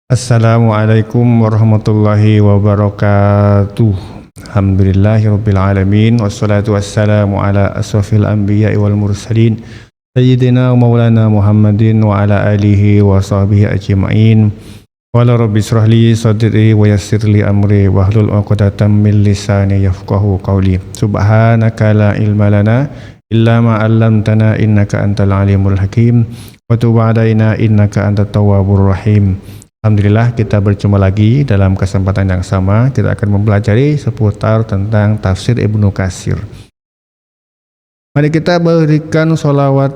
Assalamualaikum warahmatullahi wabarakatuh. Alhamdulillahirabbil alamin wassalatu wassalamu ala asrofil anbiya'i wal mursalin sayyidina wa maulana Muhammadin wa ala alihi wa sahbihi ajma'in. Qala rabbi shrah li sadri wa yassir li amri wahlul 'uqdatam min lisani yafqahu qawli. Subhanaka la ilma lana illa ma 'allamtana innaka antal alimul hakim wa tub 'alaina innaka antat tawwabur rahim. Alhamdulillah kita berjumpa lagi dalam kesempatan yang sama. Kita akan mempelajari seputar tentang tafsir Ibnu Katsir. Mari kita berikan sholawat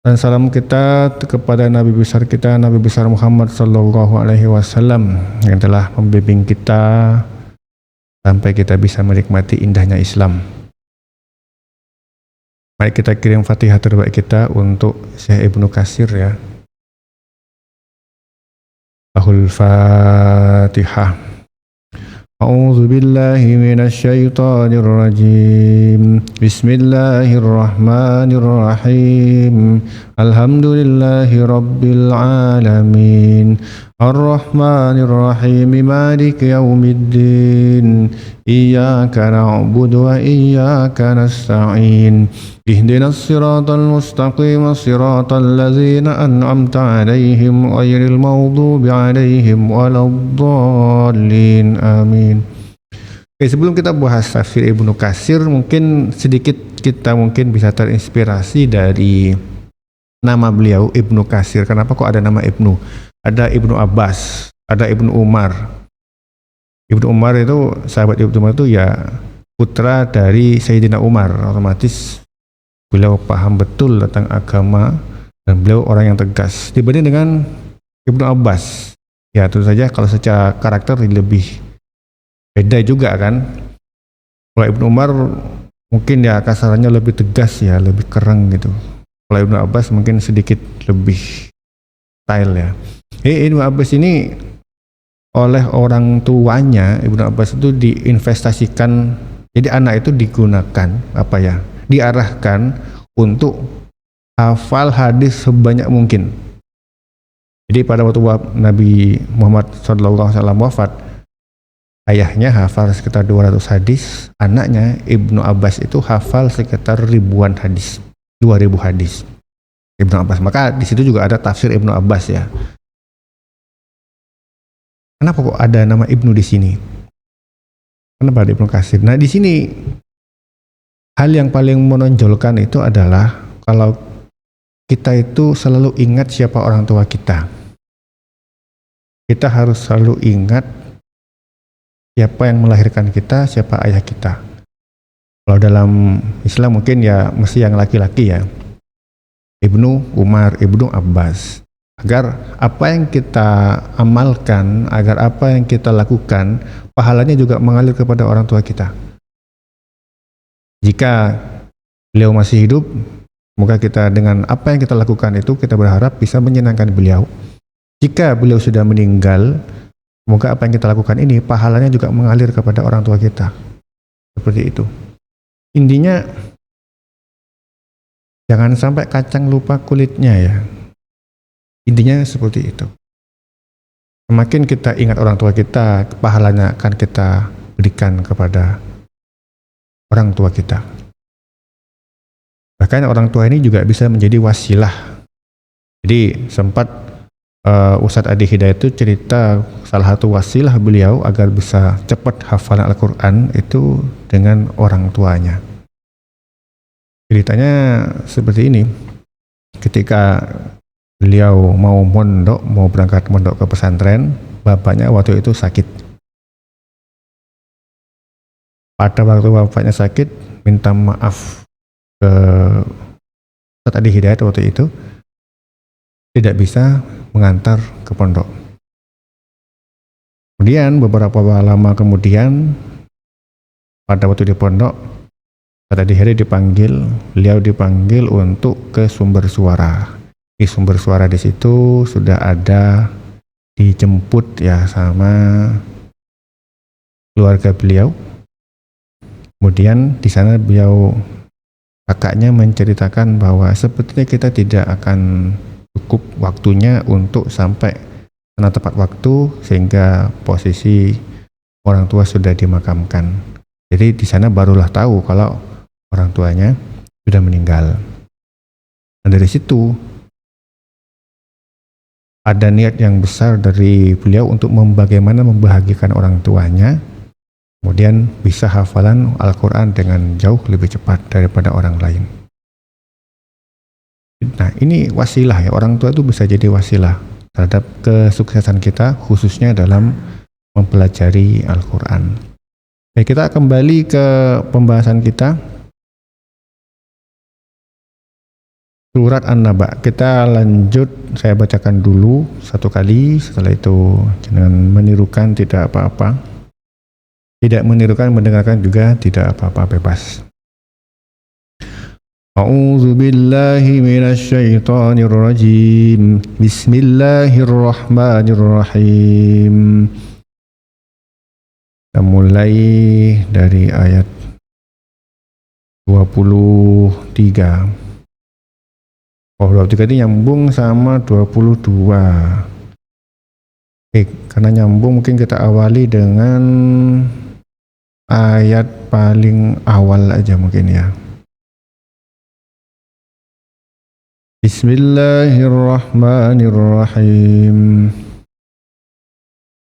dan salam kita kepada Nabi besar kita, Nabi besar Muhammad Sallallahu Alaihi Wasallam yang telah membimbing kita sampai kita bisa menikmati indahnya Islam. Mari kita kirim Fatihah terbaik kita untuk Syekh Ibnu Katsir ya. Al-Fatihah. A'udzu billahi minasy syaithanir rajim. Bismillahirrahmanirrahim. Alhamdulillahi rabbil alamin. Ar-Rahmanir Rahim. Maliki yaumiddin. Iyyaka na'budu wa iyyaka nasta'in. Ihdinas siratal mustaqim siratal ladzina an'amta 'alaihim ghairil maghdubi 'alaihim waladdallin. Amin. Oke, sebelum kita bahas tafsir Ibnu Katsir, mungkin sedikit kita bisa terinspirasi dari nama beliau Ibnu Katsir. Kenapa kok ada nama Ibnu? Ada Ibnu Abbas, ada Ibnu Umar. Ibnu Umar itu, sahabat Ibnu Umar itu ya putra dari Sayyidina Umar. Otomatis beliau paham betul tentang agama dan beliau orang yang tegas. Dibanding dengan Ibnu Abbas, ya tentu saja kalau secara karakter lebih beda juga kan. Kalau Ibnu Umar mungkin ya kasarannya lebih tegas ya, lebih keren gitu. Kalau Ibnu Abbas mungkin sedikit lebih style ya. Ibnu Abbas ini oleh orang tuanya, Ibnu Abbas itu diinvestasikan, jadi anak itu digunakan diarahkan untuk hafal hadis sebanyak mungkin. Jadi pada waktu Nabi Muhammad SAW wafat, ayahnya hafal sekitar 200 hadis, anaknya Ibnu Abbas itu hafal sekitar ribuan hadis, 2000 hadis. Ibnu Abbas. Maka di situ juga ada tafsir Ibnu Abbas ya. Kenapa kok ada nama Ibnu di sini? Kenapa ada Ibnu Katsir? Nah, di sini hal yang paling menonjolkan itu adalah kalau kita itu selalu ingat siapa orang tua kita. Kita harus selalu ingat siapa yang melahirkan kita, siapa ayah kita. Kalau dalam Islam mungkin ya mesti yang laki-laki ya. Ibnu Umar, Ibnu Abbas. Agar apa yang kita amalkan, agar apa yang kita lakukan, pahalanya juga mengalir kepada orang tua kita. Jika beliau masih hidup, semoga kita dengan apa yang kita lakukan itu kita berharap bisa menyenangkan beliau. Jika beliau sudah meninggal, semoga apa yang kita lakukan ini pahalanya juga mengalir kepada orang tua kita. Seperti itu. Intinya jangan sampai kacang lupa kulitnya ya. Intinya seperti itu. Semakin kita ingat orang tua kita, pahalanya akan kita berikan kepada orang tua kita. Bahkan orang tua ini juga bisa menjadi wasilah. Jadi sempat Ustadz Adi Hidayat itu cerita salah satu wasilah beliau agar bisa cepat hafalan Al-Quran itu dengan orang tuanya. Ceritanya seperti ini. Ketika beliau mau berangkat mondok ke pesantren, bapaknya waktu itu sakit. Pada waktu bapaknya sakit, minta maaf ke Ustadz Adi Hidayat waktu itu, tidak bisa mengantar ke pondok. Kemudian beberapa lama kemudian, pada waktu di pondok, Ustadz Adi Hidayat beliau dipanggil untuk ke sumber suara. Di sumber suara di situ sudah ada dijemput ya sama keluarga beliau. Kemudian di sana beliau kakaknya menceritakan bahwa sepertinya kita tidak akan cukup waktunya untuk sampai karena tepat waktu sehingga posisi orang tua sudah dimakamkan. Jadi di sana barulah tahu kalau orang tuanya sudah meninggal. Dan dari situ ada niat yang besar dari beliau untuk bagaimana membahagiakan orang tuanya, kemudian bisa hafalan Al-Quran dengan jauh lebih cepat daripada orang lain. Nah, ini wasilah ya, orang tua itu bisa jadi wasilah terhadap kesuksesan kita, khususnya dalam mempelajari Al-Quran. Oke, kita kembali ke pembahasan kita. Surat An-Naba, kita lanjut, saya bacakan dulu satu kali, setelah itu jangan menirukan, tidak apa-apa. Tidak menirukan, mendengarkan juga tidak apa-apa, bebas. A'udzu billahi minasy syaithanir rajim. Bismillahirrahmanirrahim. Kita mulai dari ayat 23. Oh, 23 ini nyambung sama 22. Karena nyambung mungkin kita awali dengan ayat paling awal aja mungkin ya. Bismillahirrahmanirrahim.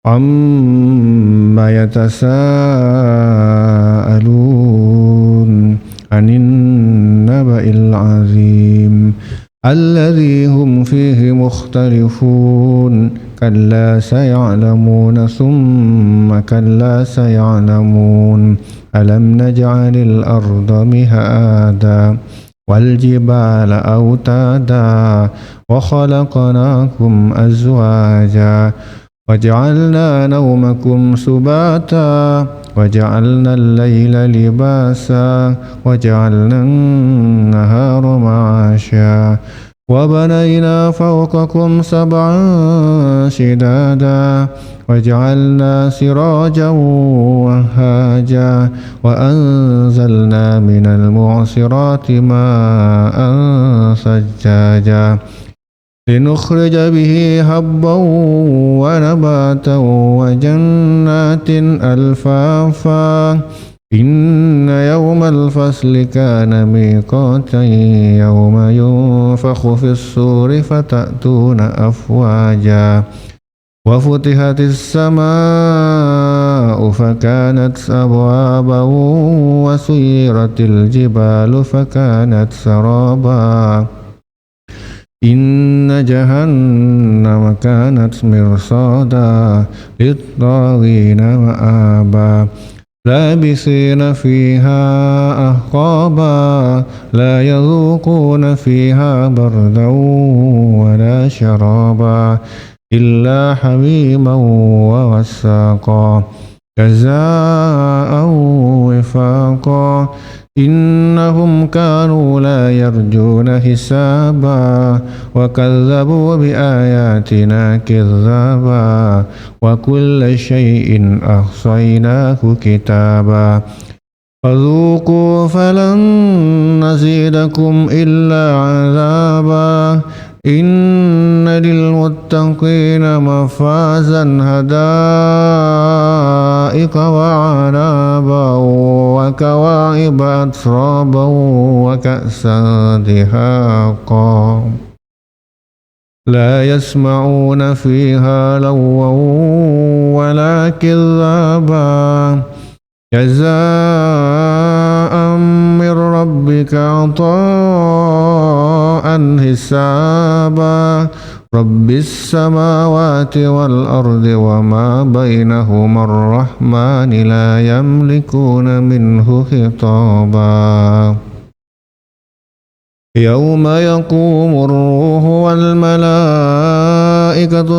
Amma yatasaalun anin naba'il azim الذي هم فيه مختلفون كلا سيعلمون ثم كلا سيعلمون ألم نجعل الأرض مهادا والجبال أوتادا وخلقناكم أزواجا وجعلنا نومكم سباتا وجعلنا الليل لباسا وجعلنا النهار معاشا وبنينا فوقكم سبعا شدادا وجعلنا سراجا وهاجا وأنزلنا من المعصرات ماء ثجاجا لنخرج به حبا ونباتا وجنات ألفافا إن يوم الفصل كان ميقاتا يوم ينفخ في الصور فتأتون أفواجا وفتحت السماء فكانت أبوابا وسيرت الجبال فكانت سرابا إن جهنم كانت مرصادا للطاغين مآبا لابسين فيها أحقابا لا يذوقون فيها بردا ولا شرابا إلا حميما وغساقا جزاء وفاقا إنهم كانوا لا يرجون حسابا وكذبوا بآياتنا كذابا وكل شيء أحصيناه كتابا فذوقوا فلن نزيدكم إلا عذابا إن للمتقين مفازا حدائق وعنابا وكواعب أترابا وكأسا دهاقا لا يسمعون فيها لغوا ولا كذابا جزاء من ربك عطاء حسابا رب السماوات والأرض وما بينهما الرحمن لا يملكون منه خطابا يوم يقوم الروح والملائكة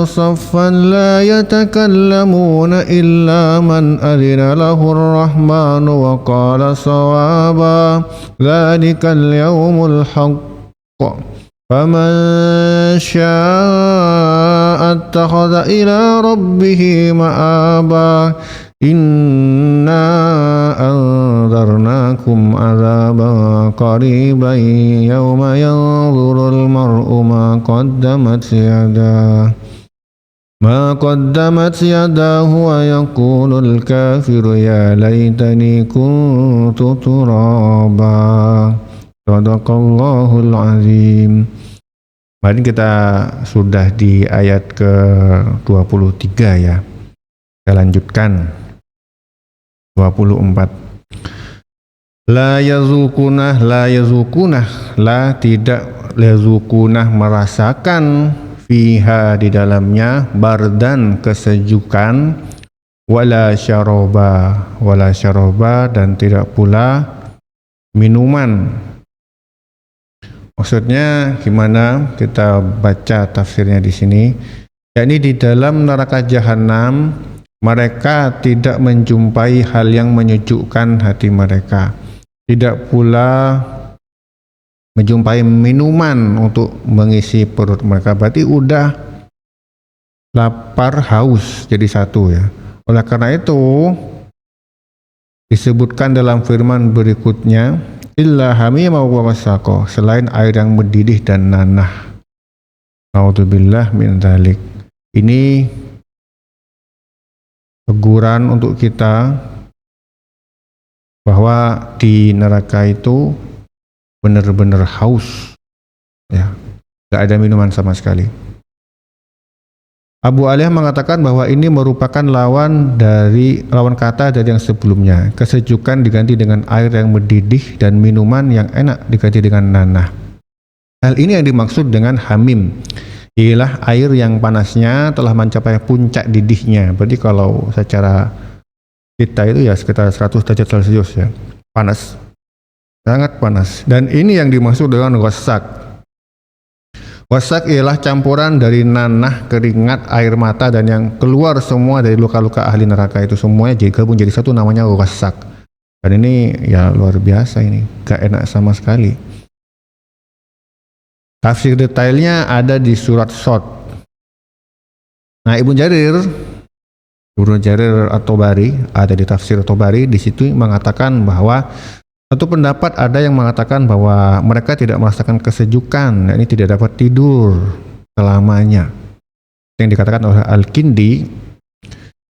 صفا لا يتكلمون إلا من أذن له الرحمن وقال صوابا ذلك اليوم الحق فمن شاء اتخذ إلى ربه مآبا إنا أنذرناكم عذابا قريبا يوم ينظر المرء ما قدمت يداه ما قدمت يداه ويقول الكافر يا ليتني كنت ترابا. Sadaqallahul azim. Kemarin kita sudah di ayat ke-23 ya. Kita lanjutkan 24. La yazukunah, la tidak yazukunah merasakan fiha di dalamnya bardan kesejukan wala syaroba dan tidak pula minuman. Maksudnya gimana? Kita baca tafsirnya di sini. Yakni di dalam neraka jahanam mereka tidak menjumpai hal yang menyejukkan hati mereka. Tidak pula menjumpai minuman untuk mengisi perut mereka. Berarti udah lapar haus jadi satu ya. Oleh karena itu disebutkan dalam firman berikutnya, illa hamima wa wasaqah, selain air yang mendidih dan nanah. A'udzubillah min dzalik. Ini teguran untuk kita bahwa di neraka itu benar-benar haus ya, gak ada minuman sama sekali. Abu Aliyah mengatakan bahwa ini merupakan lawan kata dari yang sebelumnya. Kesejukan diganti dengan air yang mendidih dan minuman yang enak diganti dengan nanah. Hal ini yang dimaksud dengan hamim, ialah air yang panasnya telah mencapai puncak didihnya. Berarti kalau secara kita itu ya sekitar 100 derajat Celcius ya, panas, sangat panas. Dan ini yang dimaksud dengan ghasak. Wasak ialah campuran dari nanah, keringat, air mata, dan yang keluar semua dari luka-luka ahli neraka itu semuanya gabung jadi satu, namanya wasak. Dan ini ya luar biasa, ini gak enak sama sekali. Tafsir detailnya ada di surat Shad. Nah, Ibnu Jarir At-Tabari ada di tafsir At-Tabari, di situ mengatakan bahwa satu pendapat ada yang mengatakan bahwa mereka tidak merasakan kesejukan, ini tidak dapat tidur selamanya. Yang dikatakan oleh Al-Kindi,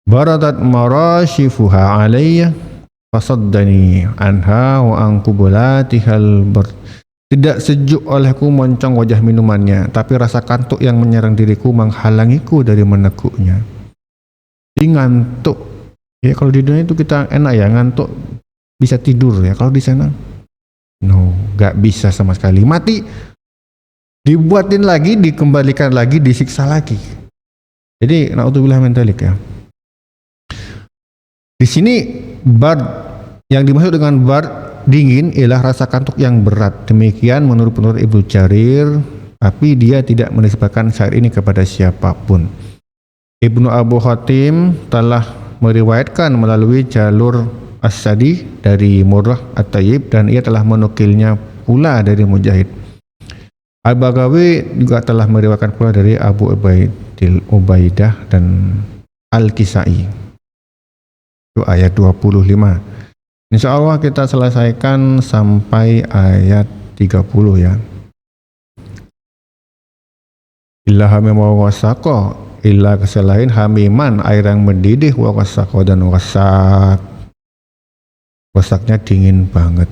baradat marashifuha alayya fasaddani anha wa anqubulatihal bar. Tidak sejuk olehku moncong wajah minumannya, tapi rasa kantuk yang menyerang diriku menghalangiku dari menekuknya. Jadi ngantuk. Ya kalau di dunia itu kita enak ya, ngantuk bisa tidur ya, kalau di sana no, gak bisa sama sekali. Mati dibuatin lagi, dikembalikan lagi, disiksa lagi. Jadi naudzubillah min dzalik ya. Di sini bard yang dimaksud dengan bard dingin ialah rasa kantuk yang berat. Demikian menurut Ibnu Jarir, tapi dia tidak menisbahkan syair ini kepada siapapun. Ibnu Abu Hatim telah meriwayatkan melalui jalur As-Sadi dari Murrah At-Tayyib, dan ia telah menukilnya pula dari Mujahid. Al-Baghawi juga telah meriwayatkan pula dari Abu Ubaidah dan Al-Kisai. Itu ayat 25. Insya Allah kita selesaikan sampai ayat 30 ya. Illa hamim wa wasaqa, illa keselain hamiman, air yang mendidih, wa wasaqa dan wasak. Wasaknya dingin banget.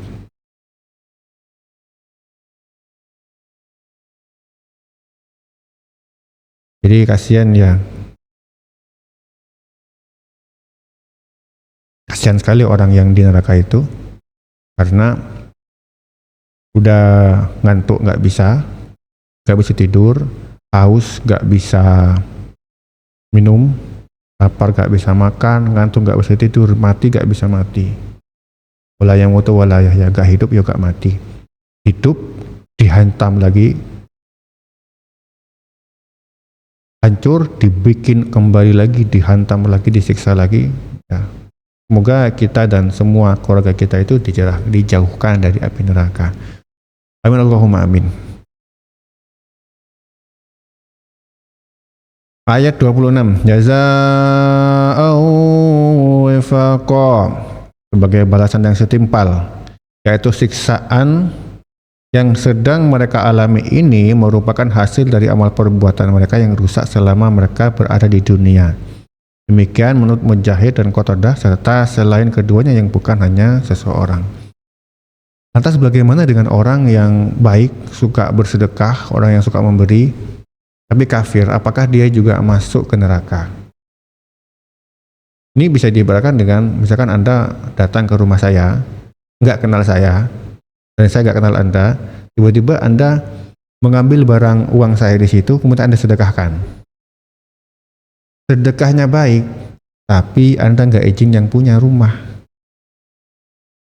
Jadi kasihan ya. Kasihan sekali orang yang di neraka itu, karena udah ngantuk gak bisa tidur, haus gak bisa minum, lapar gak bisa makan, ngantuk gak bisa tidur, mati gak bisa mati. Wala yang mutu wala yahya, gak hidup ya gak mati. Hidup dihantam lagi, hancur, dibikin kembali lagi, dihantam lagi, disiksa lagi ya. Semoga kita dan semua keluarga kita itu dijauhkan dari api neraka. Amin Allahumma amin. Ayat 26, jazaa'u wifaqa, sebagai balasan yang setimpal, yaitu siksaan Yang sedang mereka alami ini merupakan hasil dari amal perbuatan mereka yang rusak selama mereka berada di dunia. Demikian menurut Mujahid dan Qatadah serta selain keduanya yang bukan hanya seseorang. Lantas bagaimana dengan orang yang baik, suka bersedekah, orang yang suka memberi, tapi kafir? Apakah dia juga masuk ke neraka? Ini bisa diibaratkan dengan misalkan Anda datang ke rumah saya, nggak kenal saya, dan saya nggak kenal Anda, tiba-tiba Anda mengambil barang uang saya di situ, kemudian Anda sedekahkan. Sedekahnya baik, tapi Anda nggak izin yang punya rumah.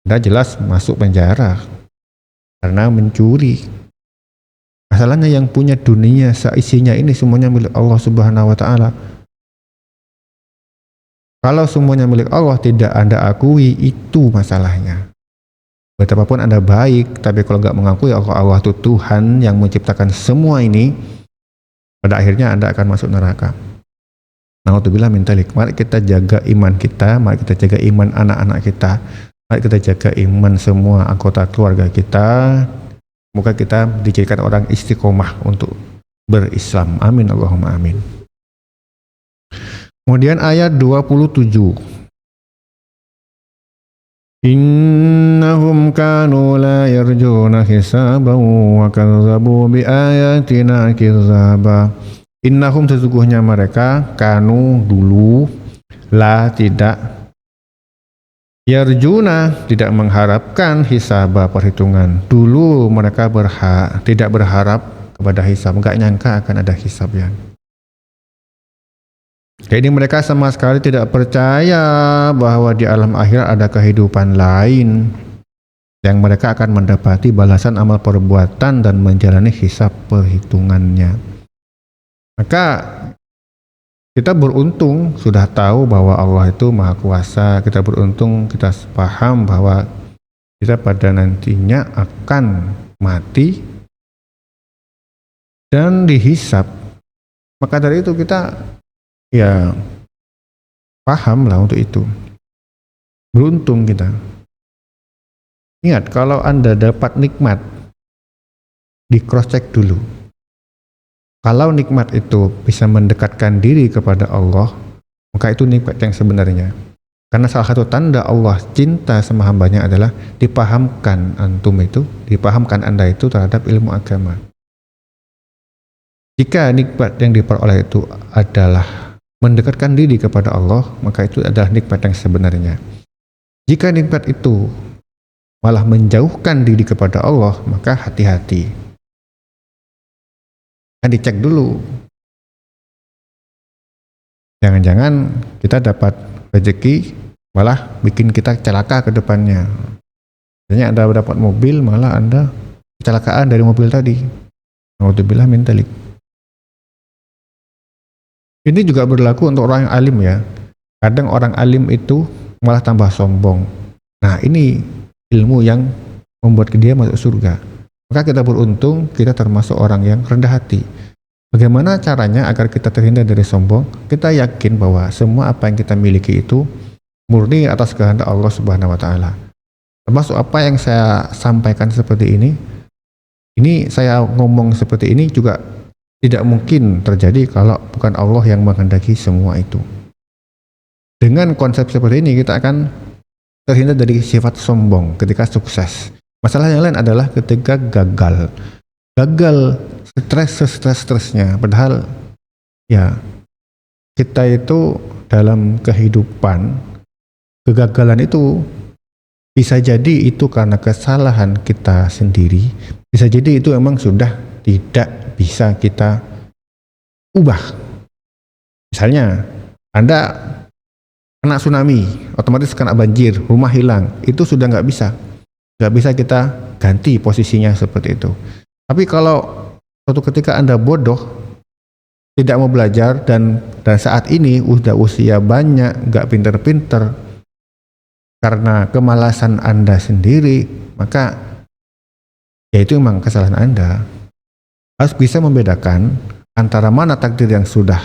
Anda jelas masuk penjara karena mencuri. Masalahnya yang punya dunia seisinya ini semuanya milik Allah Subhanahu wa Ta'ala. Kalau semuanya milik Allah tidak Anda akui, itu masalahnya. Betapapun Anda baik, tapi kalau nggak mengakui Allah itu Tuhan yang menciptakan semua ini, pada akhirnya Anda akan masuk neraka. Na'udzubillah min dzalik. Mari kita jaga iman kita, mari kita jaga iman anak-anak kita, mari kita jaga iman semua anggota keluarga kita. Semoga kita dijadikan orang istiqomah untuk berislam. Amin Allahumma amin. Kemudian ayat 27. Innahum kanu la yarjuna hisaban wa kadzabu bi ayatina kidzaba. Innahum sesungguhnya mereka kanu dulu la tidak yarjuna tidak mengharapkan hisaba perhitungan. Dulu mereka tidak berharap kepada hisab, enggak nyangka akan ada hisab ya. Jadi mereka sama sekali tidak percaya bahwa di alam akhirat ada kehidupan lain yang mereka akan mendapati balasan amal perbuatan dan menjalani hisab perhitungannya. Maka kita beruntung sudah tahu bahwa Allah itu Maha Kuasa. Kita beruntung kita paham bahwa kita pada nantinya akan mati dan dihisab. Maka dari itu kita ya paham lah untuk itu. Beruntung kita. Ingat, kalau Anda dapat nikmat, di cross check dulu. Kalau nikmat itu bisa mendekatkan diri kepada Allah, maka itu nikmat yang sebenarnya. Karena salah satu tanda Allah cinta sama hambanya adalah dipahamkan dipahamkan Anda itu terhadap ilmu agama. Jika nikmat yang diperoleh itu adalah mendekatkan diri kepada Allah, maka itu adalah nikmat yang sebenarnya. Jika nikmat itu malah menjauhkan diri kepada Allah, maka hati-hati. Dicek dulu. Jangan-jangan kita dapat rezeki malah bikin kita celaka ke depannya. Misalnya Anda dapat mobil, malah Anda kecelakaan dari mobil tadi. Na'udzubillah min dzalik. Ini juga berlaku untuk orang yang alim ya. Kadang orang alim itu malah tambah sombong. Nah, ini ilmu yang membuat dia masuk surga. Maka kita beruntung kita termasuk orang yang rendah hati. Bagaimana caranya agar kita terhindar dari sombong? Kita yakin bahwa semua apa yang kita miliki itu murni atas kehendak Allah Subhanahu wa Ta'ala. Termasuk apa yang saya sampaikan seperti ini saya ngomong seperti ini juga tidak mungkin terjadi kalau bukan Allah yang menghendaki semua itu. Dengan konsep seperti ini kita akan terhindar dari sifat sombong ketika sukses. Masalah yang lain adalah ketika gagal. Gagal, stresnya. Padahal ya kita itu dalam kehidupan, kegagalan itu bisa jadi itu karena kesalahan kita sendiri. Bisa jadi itu memang sudah tidak bisa kita ubah. Misalnya Anda kena tsunami, otomatis kena banjir, rumah hilang. Itu sudah nggak bisa kita ganti posisinya seperti itu. Tapi kalau suatu ketika Anda bodoh, tidak mau belajar dan saat ini udah usia banyak, nggak pinter-pinter karena kemalasan Anda sendiri, maka ya itu memang kesalahan Anda. Harus bisa membedakan antara mana takdir yang sudah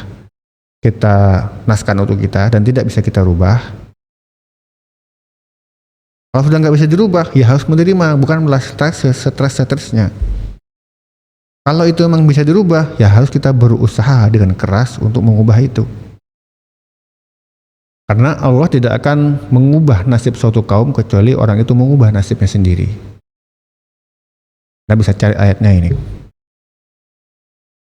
kita naskan untuk kita dan tidak bisa kita rubah, Kalau sudah nggak bisa dirubah, ya harus menerima, bukan malah stres-stresnya. Kalau itu memang bisa dirubah, ya harus kita berusaha dengan keras untuk mengubah itu. Karena Allah tidak akan mengubah nasib suatu kaum kecuali orang itu mengubah nasibnya sendiri. Kita bisa cari ayatnya ini.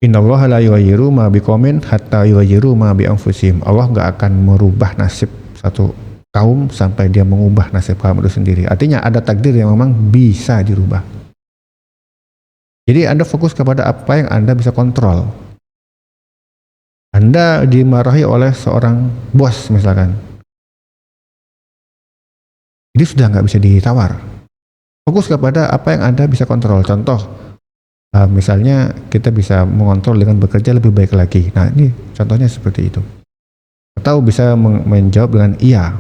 Innallaha la yughayyiru ma biqaumin hatta yughayyiru ma bi anfusihim. Allah nggak akan merubah nasib satu kaum sampai dia mengubah nasib kaum itu sendiri. Artinya ada takdir yang memang bisa dirubah. Jadi Anda fokus kepada apa yang Anda bisa kontrol. Anda dimarahi oleh seorang bos misalkan. Jadi sudah nggak bisa ditawar. Fokus kepada apa yang Anda bisa kontrol. Contoh, misalnya kita bisa mengontrol dengan bekerja lebih baik lagi. Nah ini contohnya seperti itu. Atau bisa menjawab dengan iya,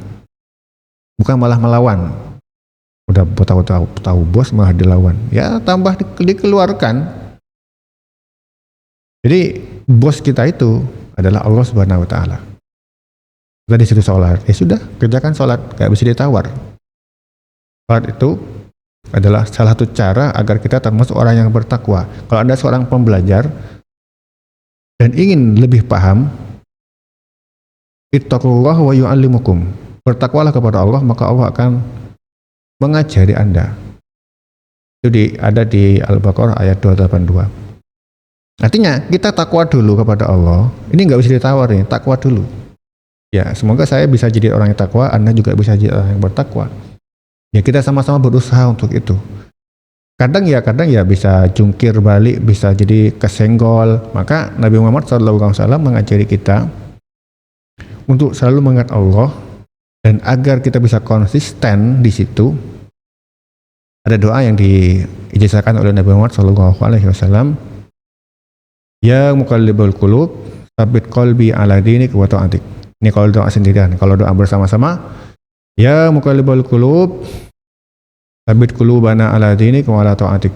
bukan malah melawan. Udah tahu bos malah dilawan. Ya tambah dikeluarkan. Jadi bos kita itu adalah Allah Subhanahu wa taala. Kita disuruh sholat, ya sudah, kerjakan sholat, gak bisa ditawar. Sholat itu adalah salah satu cara agar kita termasuk orang yang bertakwa. Kalau Anda seorang pembelajar dan ingin lebih paham, ittaqullah wa yu'allimukum. Bertakwalah kepada Allah, maka Allah akan mengajari Anda. Itu ada di Al-Baqarah ayat 282. Artinya kita takwa dulu kepada Allah. Ini nggak bisa ditawar nih, takwa dulu. Ya, semoga saya bisa jadi orang yang takwa, Anda juga bisa jadi orang yang bertakwa. Ya kita sama-sama berusaha untuk itu. Kadang ya bisa jungkir balik, bisa jadi kesenggol. Maka Nabi Muhammad SAW mengajari kita untuk selalu mengingat Allah, dan agar kita bisa konsisten di situ. Ada doa yang diijazahkan oleh Nabi Muhammad SAW. Ya muqallibal qulub, tsabbit qalbi ala dinik wa ta'atik. Ini kalau doa sendirian. Kalau doa bersama-sama, ya muqallibal qulub, tsabbit qulubana ala dinik wa ala ta'atik.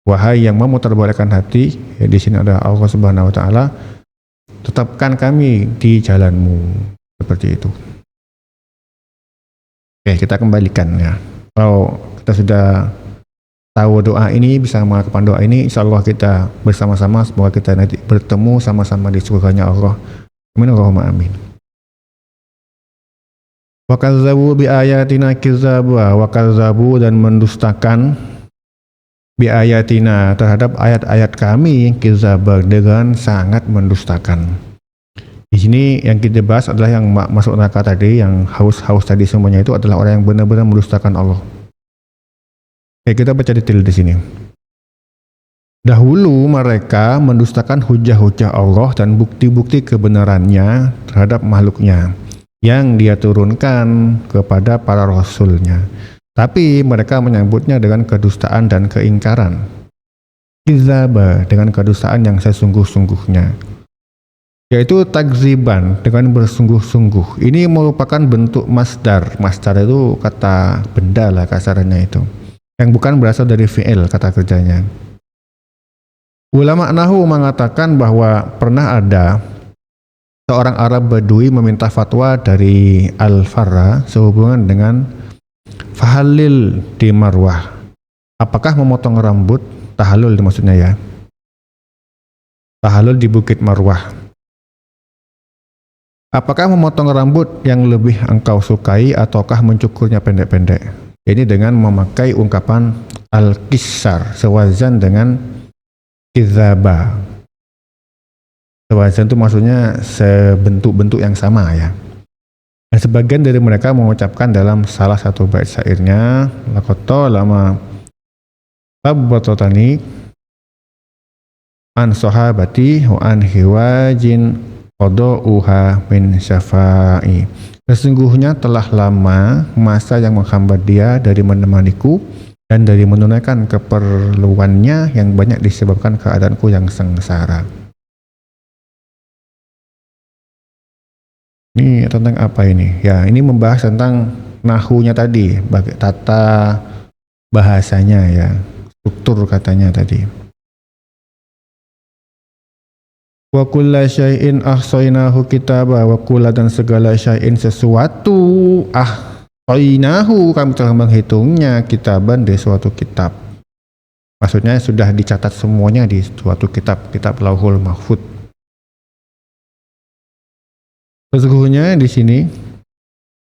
Wahai yang memutarbalikkan hati, ya di sini ada Allah Subhanahu wa taala, tetapkan kami di jalanmu. Seperti itu. Oke, kita kembalikan ya. Kalau kita sudah tahu doa ini, bisa mengamalkan doa ini, insya Allah kita bersama-sama, semoga kita nanti bertemu sama-sama di surganya Allah. Amin Allahumma amin. Wa kazzabu bi ayatina kizzaba, wa kazzabu dan mendustakan bi ayatina terhadap ayat-ayat kami kizzaba dengan sangat mendustakan. Di sini yang kita bahas adalah yang masuk neraka tadi, yang haus-haus tadi semuanya itu adalah orang yang benar-benar mendustakan Allah. Oke, kita baca detail di sini. Dahulu mereka mendustakan hujah-hujah Allah dan bukti-bukti kebenarannya terhadap makhluknya yang dia turunkan kepada para rasulnya. Tapi mereka menyambutnya dengan kedustaan dan keingkaran. Kizaba, dengan kedustaan yang sesungguh-sungguhnya. Yaitu takziban, dengan bersungguh-sungguh. Ini merupakan bentuk masdar. Masdar itu kata benda lah kasarnya itu. Yang bukan berasal dari fi'il kata kerjanya. Ulama Nahwu mengatakan bahwa pernah ada seorang Arab Badui meminta fatwa dari Al-Farra sehubungan dengan fahalil di Marwah. Apakah memotong rambut, tahallul maksudnya ya, tahallul di Bukit Marwah. Apakah memotong rambut yang lebih engkau sukai ataukah mencukurnya pendek-pendek? Ini dengan memakai ungkapan al-qissar, sewazan dengan kizaba. Sewazan itu maksudnya sebentuk-bentuk yang sama ya. Dan sebagian dari mereka mengucapkan dalam salah satu bait syairnya, laqad lama tabbatani an sahabati wa an hiwajin qada'uha min syafa'i. Sesungguhnya telah lama masa yang menghambat dia dari menemaniku dan dari menunaikan keperluannya yang banyak disebabkan keadaanku yang sengsara. Ini tentang apa ini? Ya, ini membahas tentang nahunya tadi, tata bahasanya ya, struktur katanya tadi. Wa kulla syai'in ahsaynahu kitaba, wa kulla dan segala syai'in sesuatu Qainahu, kami telah menghitungnya kitaban di suatu kitab. Maksudnya sudah dicatat semuanya di suatu kitab, kitab Lauhul Mahfud. Sesungguhnya di sini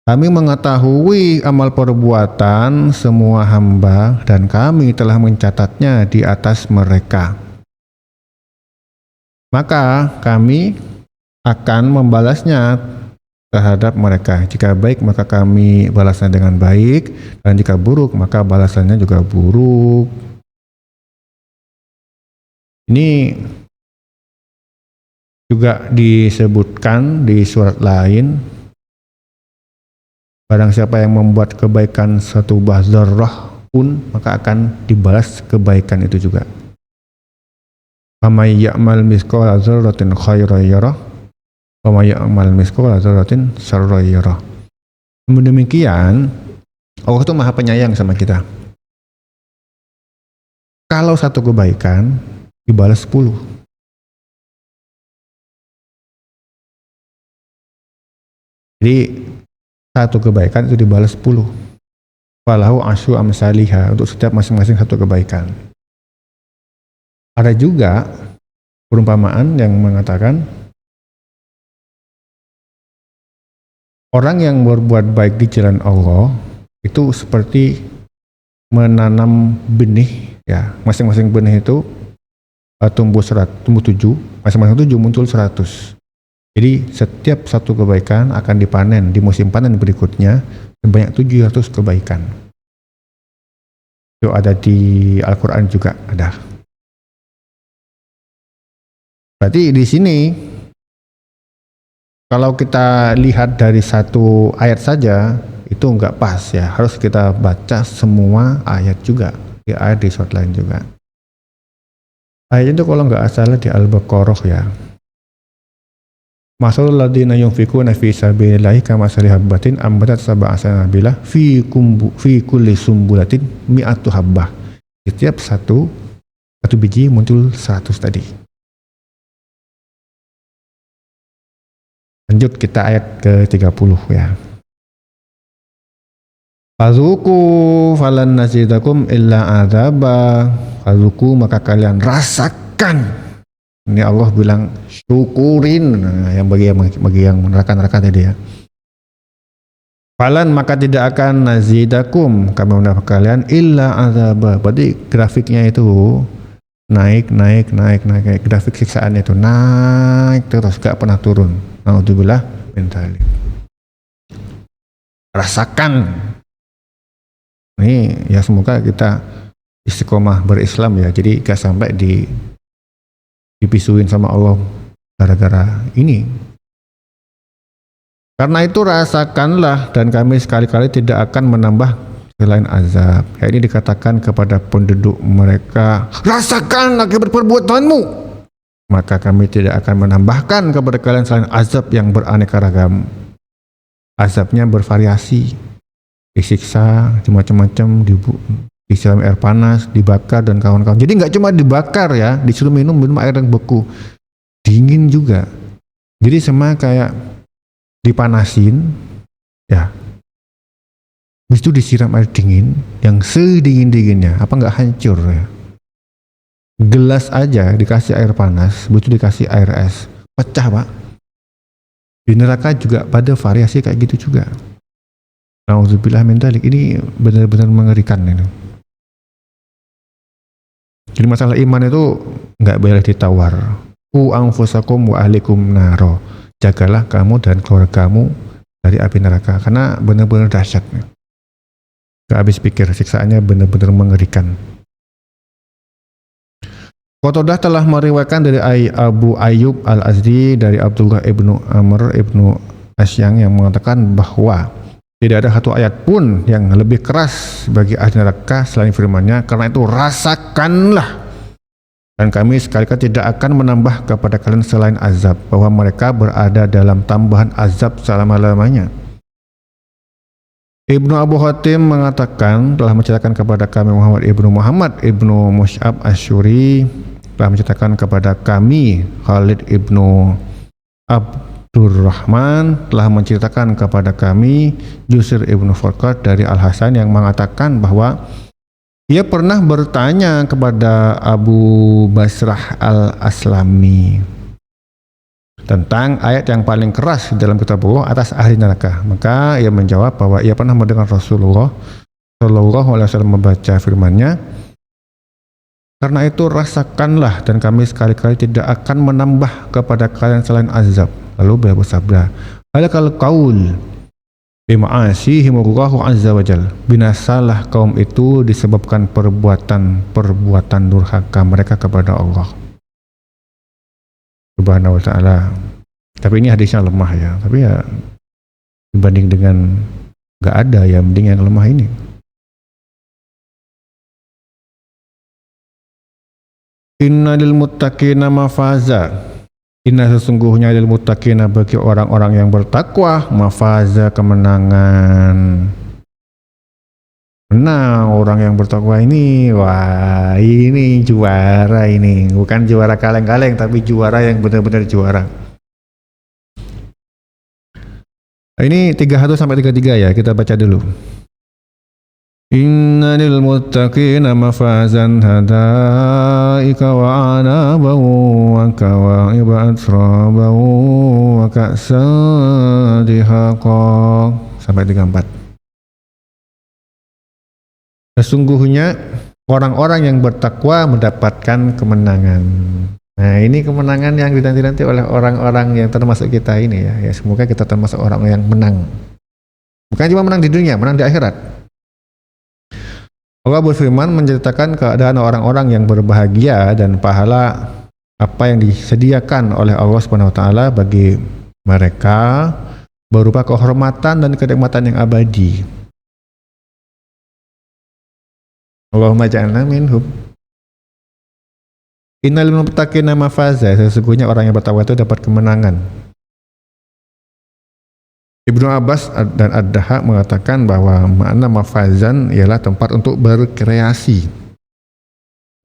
kami mengetahui amal perbuatan semua hamba dan kami telah mencatatnya di atas mereka. Maka kami akan membalasnya terhadap mereka. Jika baik maka kami balasnya dengan baik, dan jika buruk maka balasannya juga buruk. Ini juga disebutkan di surat lain, barang siapa yang membuat kebaikan satu buah zarrah pun maka akan dibalas kebaikan itu juga. Faman ya'mal mithqala dzarratin khairan yarah wa may ya'mal mithqala dzarratin syarran yarah. Demikian Allah itu Maha Penyayang sama kita. Kalau satu kebaikan dibalas 10. Jadi satu kebaikan itu dibalas 10. Walahu asyu amsalihha, untuk setiap masing-masing satu kebaikan. Ada juga perumpamaan yang mengatakan orang yang berbuat baik di jalan Allah itu seperti menanam benih, ya. Masing-masing benih itu tumbuh 7, masing-masing 7 muncul 100. Jadi setiap satu kebaikan akan dipanen di musim panen berikutnya sebanyak 700 kebaikan. Itu ada di Al-Quran juga ada. Berarti di sini kalau kita lihat dari satu ayat saja itu enggak pas ya. Harus kita baca semua ayat juga. Di ayat di surat lain juga. Ayat itu kalau enggak salah di Al-Baqarah ya. Masalul ladzina yunfikuna fi sabilillahi kamathali habbatin ambatat sab'a sanabilah fi kulli sumbulatin mi'atu habbah. Setiap satu biji muncul 100 tadi. Lanjut kita ayat ke-30 ya. Fazuku falan nazidakum illa adzaba. Fazuku maka kalian rasakan. Ini Allah bilang syukurin, yang bagi yang neraka tadi ya. Falan maka tidak akan nazidakum, kami menambah kalian illa adzaba. Berarti grafiknya itu naik. Grafik siksaannya itu naik terus, gak pernah turun. Naudzubillah min dzalik. Rasakan. Ini ya semoga kita istiqomah berislam ya. Jadi gak sampai dipisuin sama Allah gara-gara ini. Karena itu rasakanlah, dan kami sekali-kali tidak akan menambah selain azab. Ya, ini dikatakan kepada penduduk mereka, rasakan akibat perbuatanmu. Maka kami tidak akan menambahkan kepada kalian selain azab yang beraneka ragam. Azabnya bervariasi, disiksa, macam-macam, disiram air panas, dibakar dan kawan-kawan. Jadi nggak cuma dibakar ya, disuruh minum air yang beku, dingin juga. Jadi sama kayak dipanasin, ya. Habis itu disiram air dingin yang sedingin-dinginnya, apa nggak hancur ya? Gelas aja dikasih air panas, habis itu dikasih air es, pecah pak. Di neraka juga pada variasi kayak gitu juga. Nauzubillah min dzalik. Ini benar-benar mengerikan ini. Jadi masalah iman itu nggak boleh ditawar. Ku anfusakum wa ahlikum naro. Jagalah kamu dan keluargamu dari api neraka, karena benar-benar dahsyat. Gak habis pikir, siksaannya benar-benar mengerikan. Qatadah telah meriwayatkan dari Abu Ayyub Al-Azdi dari Abdullah ibnu Amr ibnu Asyang yang mengatakan bahwa tidak ada satu ayat pun yang lebih keras bagi ahli neraka selain firman-Nya, karena itu rasakanlah, dan kami sekali-kali tidak akan menambah kepada kalian selain azab, bahwa mereka berada dalam tambahan azab selama-lamanya. Ibnu Abu Hatim mengatakan telah menceritakan kepada kami Muhammad ibnu Mus'ab Asyuri telah menceritakan kepada kami Khalid ibnu Abdurrahman telah menceritakan kepada kami Jusir ibnu Farqad dari Al-Hasan yang mengatakan bahwa ia pernah bertanya kepada Abu Basrah Al-Aslami tentang ayat yang paling keras dalam kitab Allah atas ahli neraka. Maka ia menjawab bahwa ia pernah mendengar Rasulullah Shallallahu Alaihi Wasallam membaca firman-Nya, karena itu rasakanlah dan kami sekali-kali tidak akan menambah kepada kalian selain azab. Lalu beliau bersabda, halakal qaul bima'asihimullahu azza wajal, binasalah kaum itu disebabkan perbuatan durhaka mereka kepada Allah Subhanahu wa ta'ala. Tapi ini hadisnya lemah ya, tapi ya dibanding dengan gak ada ya mending yang lemah ini. Inna lil muttaqina mafaza, inna sesungguhnya lil muttaqina bagi orang-orang yang bertakwa mafaza kemenangan. Menang orang yang bertakwa ini, wah ini juara ini, bukan juara kaleng-kaleng tapi juara yang benar-benar juara. Ini 31 sampai 33 ya, kita baca dulu. Inna lil muttaqina mafazan hadaika wa anabaw wa kawa'iba atrabaw wa ka'san dihaqa sampai 34. Sesungguhnya orang-orang yang bertakwa mendapatkan kemenangan. Nah ini kemenangan yang dinanti-nanti oleh orang-orang yang termasuk kita ini ya. Ya semoga kita termasuk orang yang menang. Bukan cuma menang di dunia, menang di akhirat. Allah berfirman menceritakan keadaan orang-orang yang berbahagia dan pahala apa yang disediakan oleh Allah Subhanahu wa taala bagi mereka berupa kehormatan dan kenikmatan yang abadi. Allahumma ja'alna minhum. Innal muttaqina mafaza, sesungguhnya orang yang bertakwa itu dapat kemenangan. Ibnu Abbas dan Ad-Dahhak mengatakan bahwa makna mafazan ialah tempat untuk berkreasi.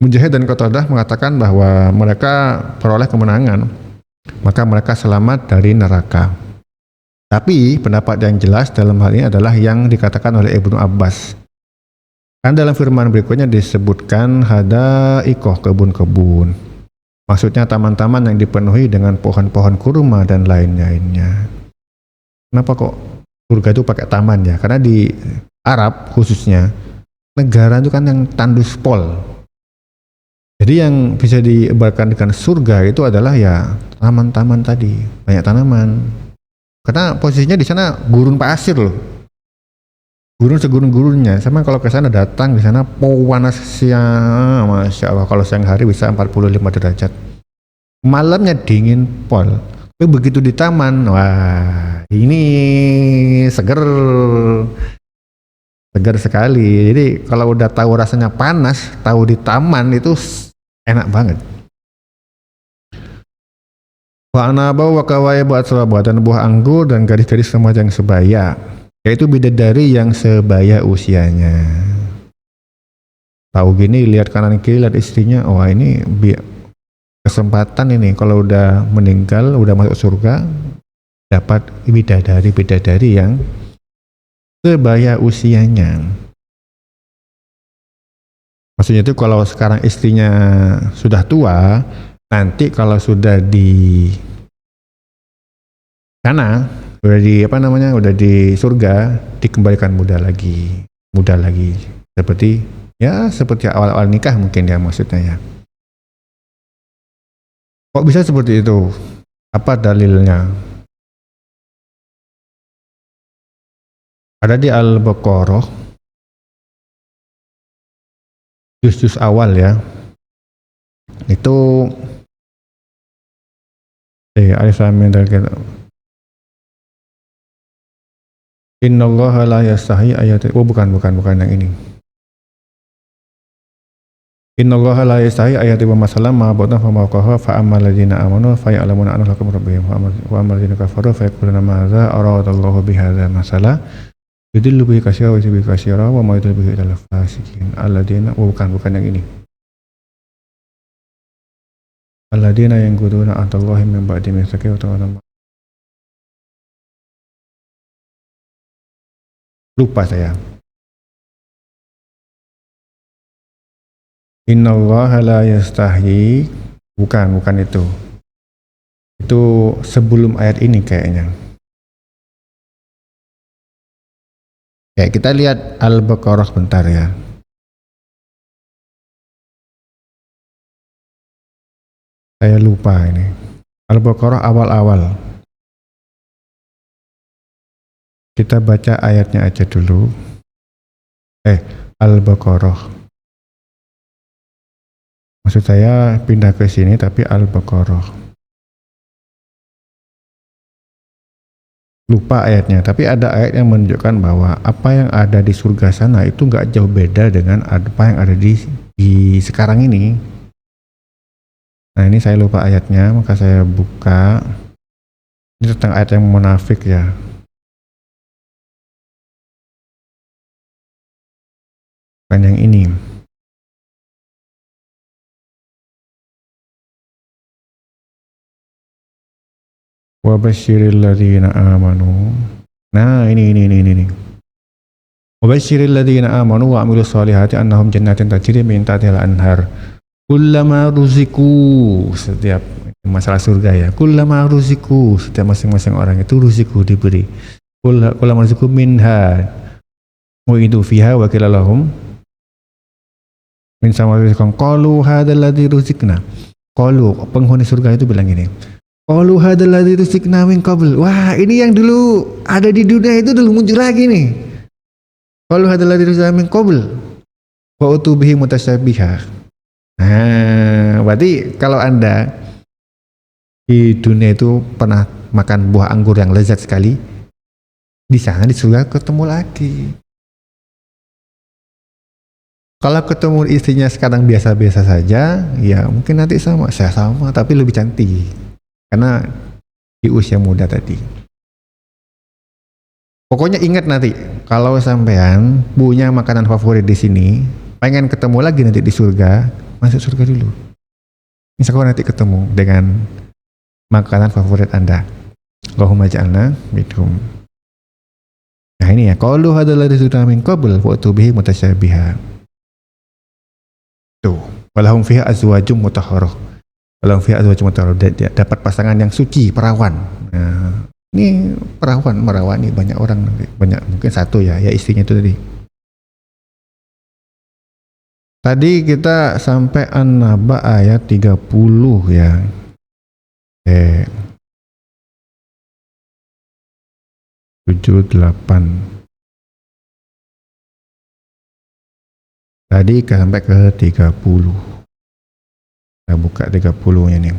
Mujahid dan Qatadah mengatakan bahwa mereka peroleh kemenangan, maka mereka selamat dari neraka. Tapi pendapat yang jelas dalam hal ini adalah yang dikatakan oleh Ibnu Abbas. Kan dalam firman berikutnya disebutkan hadaikoh, kebun-kebun. Maksudnya taman-taman yang dipenuhi dengan pohon-pohon kurma dan lain-lainnya. Kenapa kok surga itu pakai taman ya? Karena di Arab khususnya negara itu kan yang tandus pol. Jadi yang bisa diibaratkan dengan surga itu adalah ya taman-taman tadi, banyak tanaman. Karena posisinya di sana gurun pasir loh. Gurun segurun-gurunnya. Sama kalau ke sana datang di sana panasnya, masya Allah. Kalau siang hari bisa 45 derajat. Malamnya dingin pol. Tapi begitu di taman, wah ini seger sekali. Jadi kalau udah tahu rasanya panas, tahu di taman itu enak banget. Wa anaba wa kawaiba atraba, dan buah anggur dan gadis-gadis remaja yang sebaya, yaitu bidadari yang sebaya usianya. Tahu gini, lihat kanan kiri, lihat istrinya, wah ini kesempatan ini kalau udah meninggal, udah masuk surga, dapat bidadari yang sebaya usianya. Maksudnya itu kalau sekarang istrinya sudah tua, nanti kalau sudah di sana, udah di udah di surga, dikembalikan muda lagi, seperti awal-awal nikah mungkin ya maksudnya ya. Kok bisa seperti itu? Apa dalilnya? Ada di Al-Baqarah, juz-juz awal ya. Itu alif lam mim dalika. Innallaha la yastahi ayati. Oh bukan yang ini. Innallaha la yastahi ayati wa masalam ma ba'da fa maqaha fa ammal ladzina amanu fa ya'lamuna annahu haqqun rabbihim wa ammal ladzina kafaru fa yaquluna madza aradallahu bihadza masala yudillu bihi katsira wa yudillu bihi katsira wa ma yudillu bihi illa fasiqin alladzina. Oh bukan yang ini. Alladzina yanquduna ahdallahi min ba'di mitsaqi wa ta'ala Lupa saya. Innallaha la yastahi. Bukan itu. Itu sebelum ayat ini kayaknya. Ya, kita lihat Al-Baqarah bentar ya. Saya lupa ini. Al-Baqarah awal-awal. Kita baca ayatnya aja dulu. Al-Baqarah. Maksud saya pindah ke sini tapi Al-Baqarah. Lupa ayatnya, tapi ada ayat yang menunjukkan bahwa apa yang ada di surga sana itu nggak jauh beda dengan apa yang ada di sekarang ini. Nah ini saya lupa ayatnya, maka saya buka. Ini tentang ayat yang munafik ya. Bukan yang ini. Wa basyiril ladzina amanu. Nah ini. Wa basyiril ladzina amanu wa amilus solihati annahum jannatin tajri min tahtiha al-anhar. Kullama ruziku, setiap masalah surga ya. Kullama ruziku, setiap masing-masing orang itu ruziku diberi. Kullama ruziku minha wa itu fiha wa qila lahum min sama rizqan qalu hadzal ladzi ruzikna. Qalu, penghuni surga itu bilang gini. Qalu hadzal ladzi ruzikna min qabl. Wah, ini yang dulu ada di dunia itu dulu muncul lagi nih. Qalu hadzal ladzi ruzikna min qabl. Wa utubihi mutasyabiha. Nah, berarti kalau Anda di dunia itu pernah makan buah anggur yang lezat sekali, di sana di surga ketemu lagi. Kalau ketemu istrinya sekarang biasa-biasa saja, ya mungkin nanti sama, saya sama, tapi lebih cantik. Karena di usia muda tadi. Pokoknya ingat nanti, kalau sampean punya makanan favorit di sini, pengen ketemu lagi nanti di surga, masuk surga dulu. Misalkan nanti ketemu dengan makanan favorit Anda. Allahumma ja'alna minhum. Nah ini ya, qalu hadzal ladzi ruzikna min qabl wa utubihi mutasyabiha. Tuh, walahum fiha azwajum mutahharah. Walahum fiha azwajum mutahharah, dapat pasangan yang suci, perawan. Nah, ini perawan, merawani banyak orang, banyak mungkin satu ya istrinya itu tadi. Tadi kita sampai An-Naba ayat 30 ya. 78. Tadi sampai ke 30. Kita buka 30-nya nih.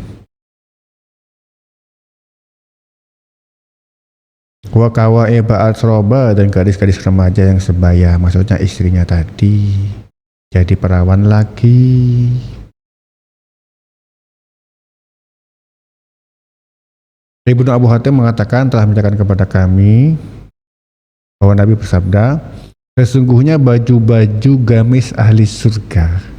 Wa kawaiba atsroba, dan gadis-gadis remaja yang sebaya, maksudnya istrinya tadi. Jadi perawan lagi. Ibnu Abu Hatim mengatakan telah menceritakan kepada kami bahwa Nabi bersabda, sesungguhnya baju-baju gamis ahli surga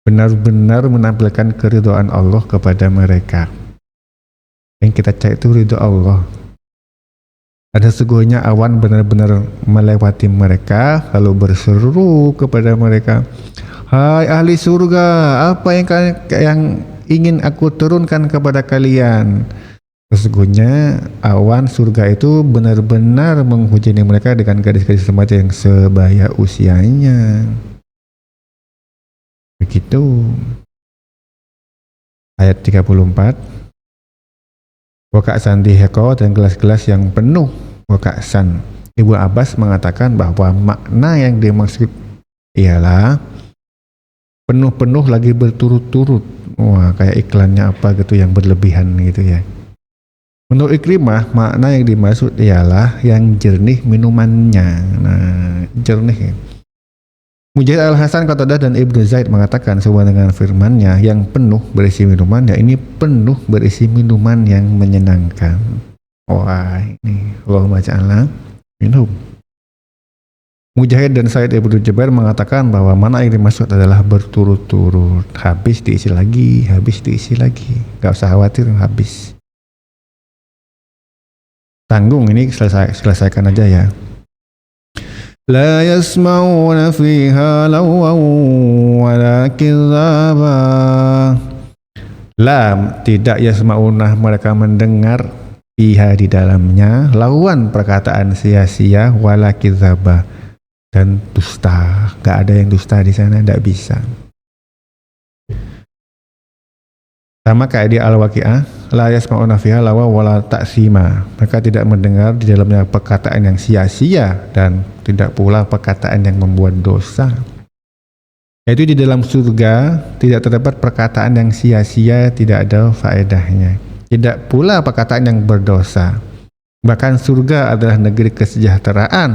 benar-benar menampilkan keridhaan Allah kepada mereka. Yang kita cari itu ridho Allah. Dan sesungguhnya awan benar-benar melewati mereka lalu berseru kepada mereka, hai ahli surga, apa yang ingin aku turunkan kepada kalian? Sesungguhnya awan surga itu benar-benar menghujani mereka dengan gadis-gadis remaja yang sebaya usianya. Begitu. Ayat 34. Waka'san diheko, dan gelas-gelas yang penuh. Waka'san. Ibu Abbas mengatakan bahwa makna yang dimaksud ialah penuh-penuh lagi berturut-turut. Wah, kayak iklannya apa gitu yang berlebihan gitu ya. Menurut Ikrimah, makna yang dimaksud ialah yang jernih minumannya. Nah, jernih ya. Mujahid Al-Hasan, Qatadah, dan Ibnu Zaid mengatakan sesuai dengan firman-Nya, yang penuh berisi minuman, ya ini penuh berisi minuman yang menyenangkan. Wah, ini Allahumma ja'alna minhum. Mujahid dan Said Ibnu Jubair mengatakan bahwa mana yang dimaksud adalah berturut-turut, habis diisi lagi, gak usah khawatir habis. Tanggung, ini selesaikan aja ya. لا يسمعون فيها لغوا ولا كذابا. Lam, tidak yasmaunah mereka mendengar fiha di dalamnya lawan perkataan sia-sia wala kidzaba dan dusta. Gak ada yang dusta di sana, tidak bisa. Sama kayak di Al-Waqi'ah, la yasma'una fiha lawa wala ta'sima. Mereka tidak mendengar di dalamnya perkataan yang sia-sia dan tidak pula perkataan yang membuat dosa. Yaitu di dalam surga tidak terdapat perkataan yang sia-sia, tidak ada faedahnya. Tidak pula perkataan yang berdosa. Bahkan surga adalah negeri kesejahteraan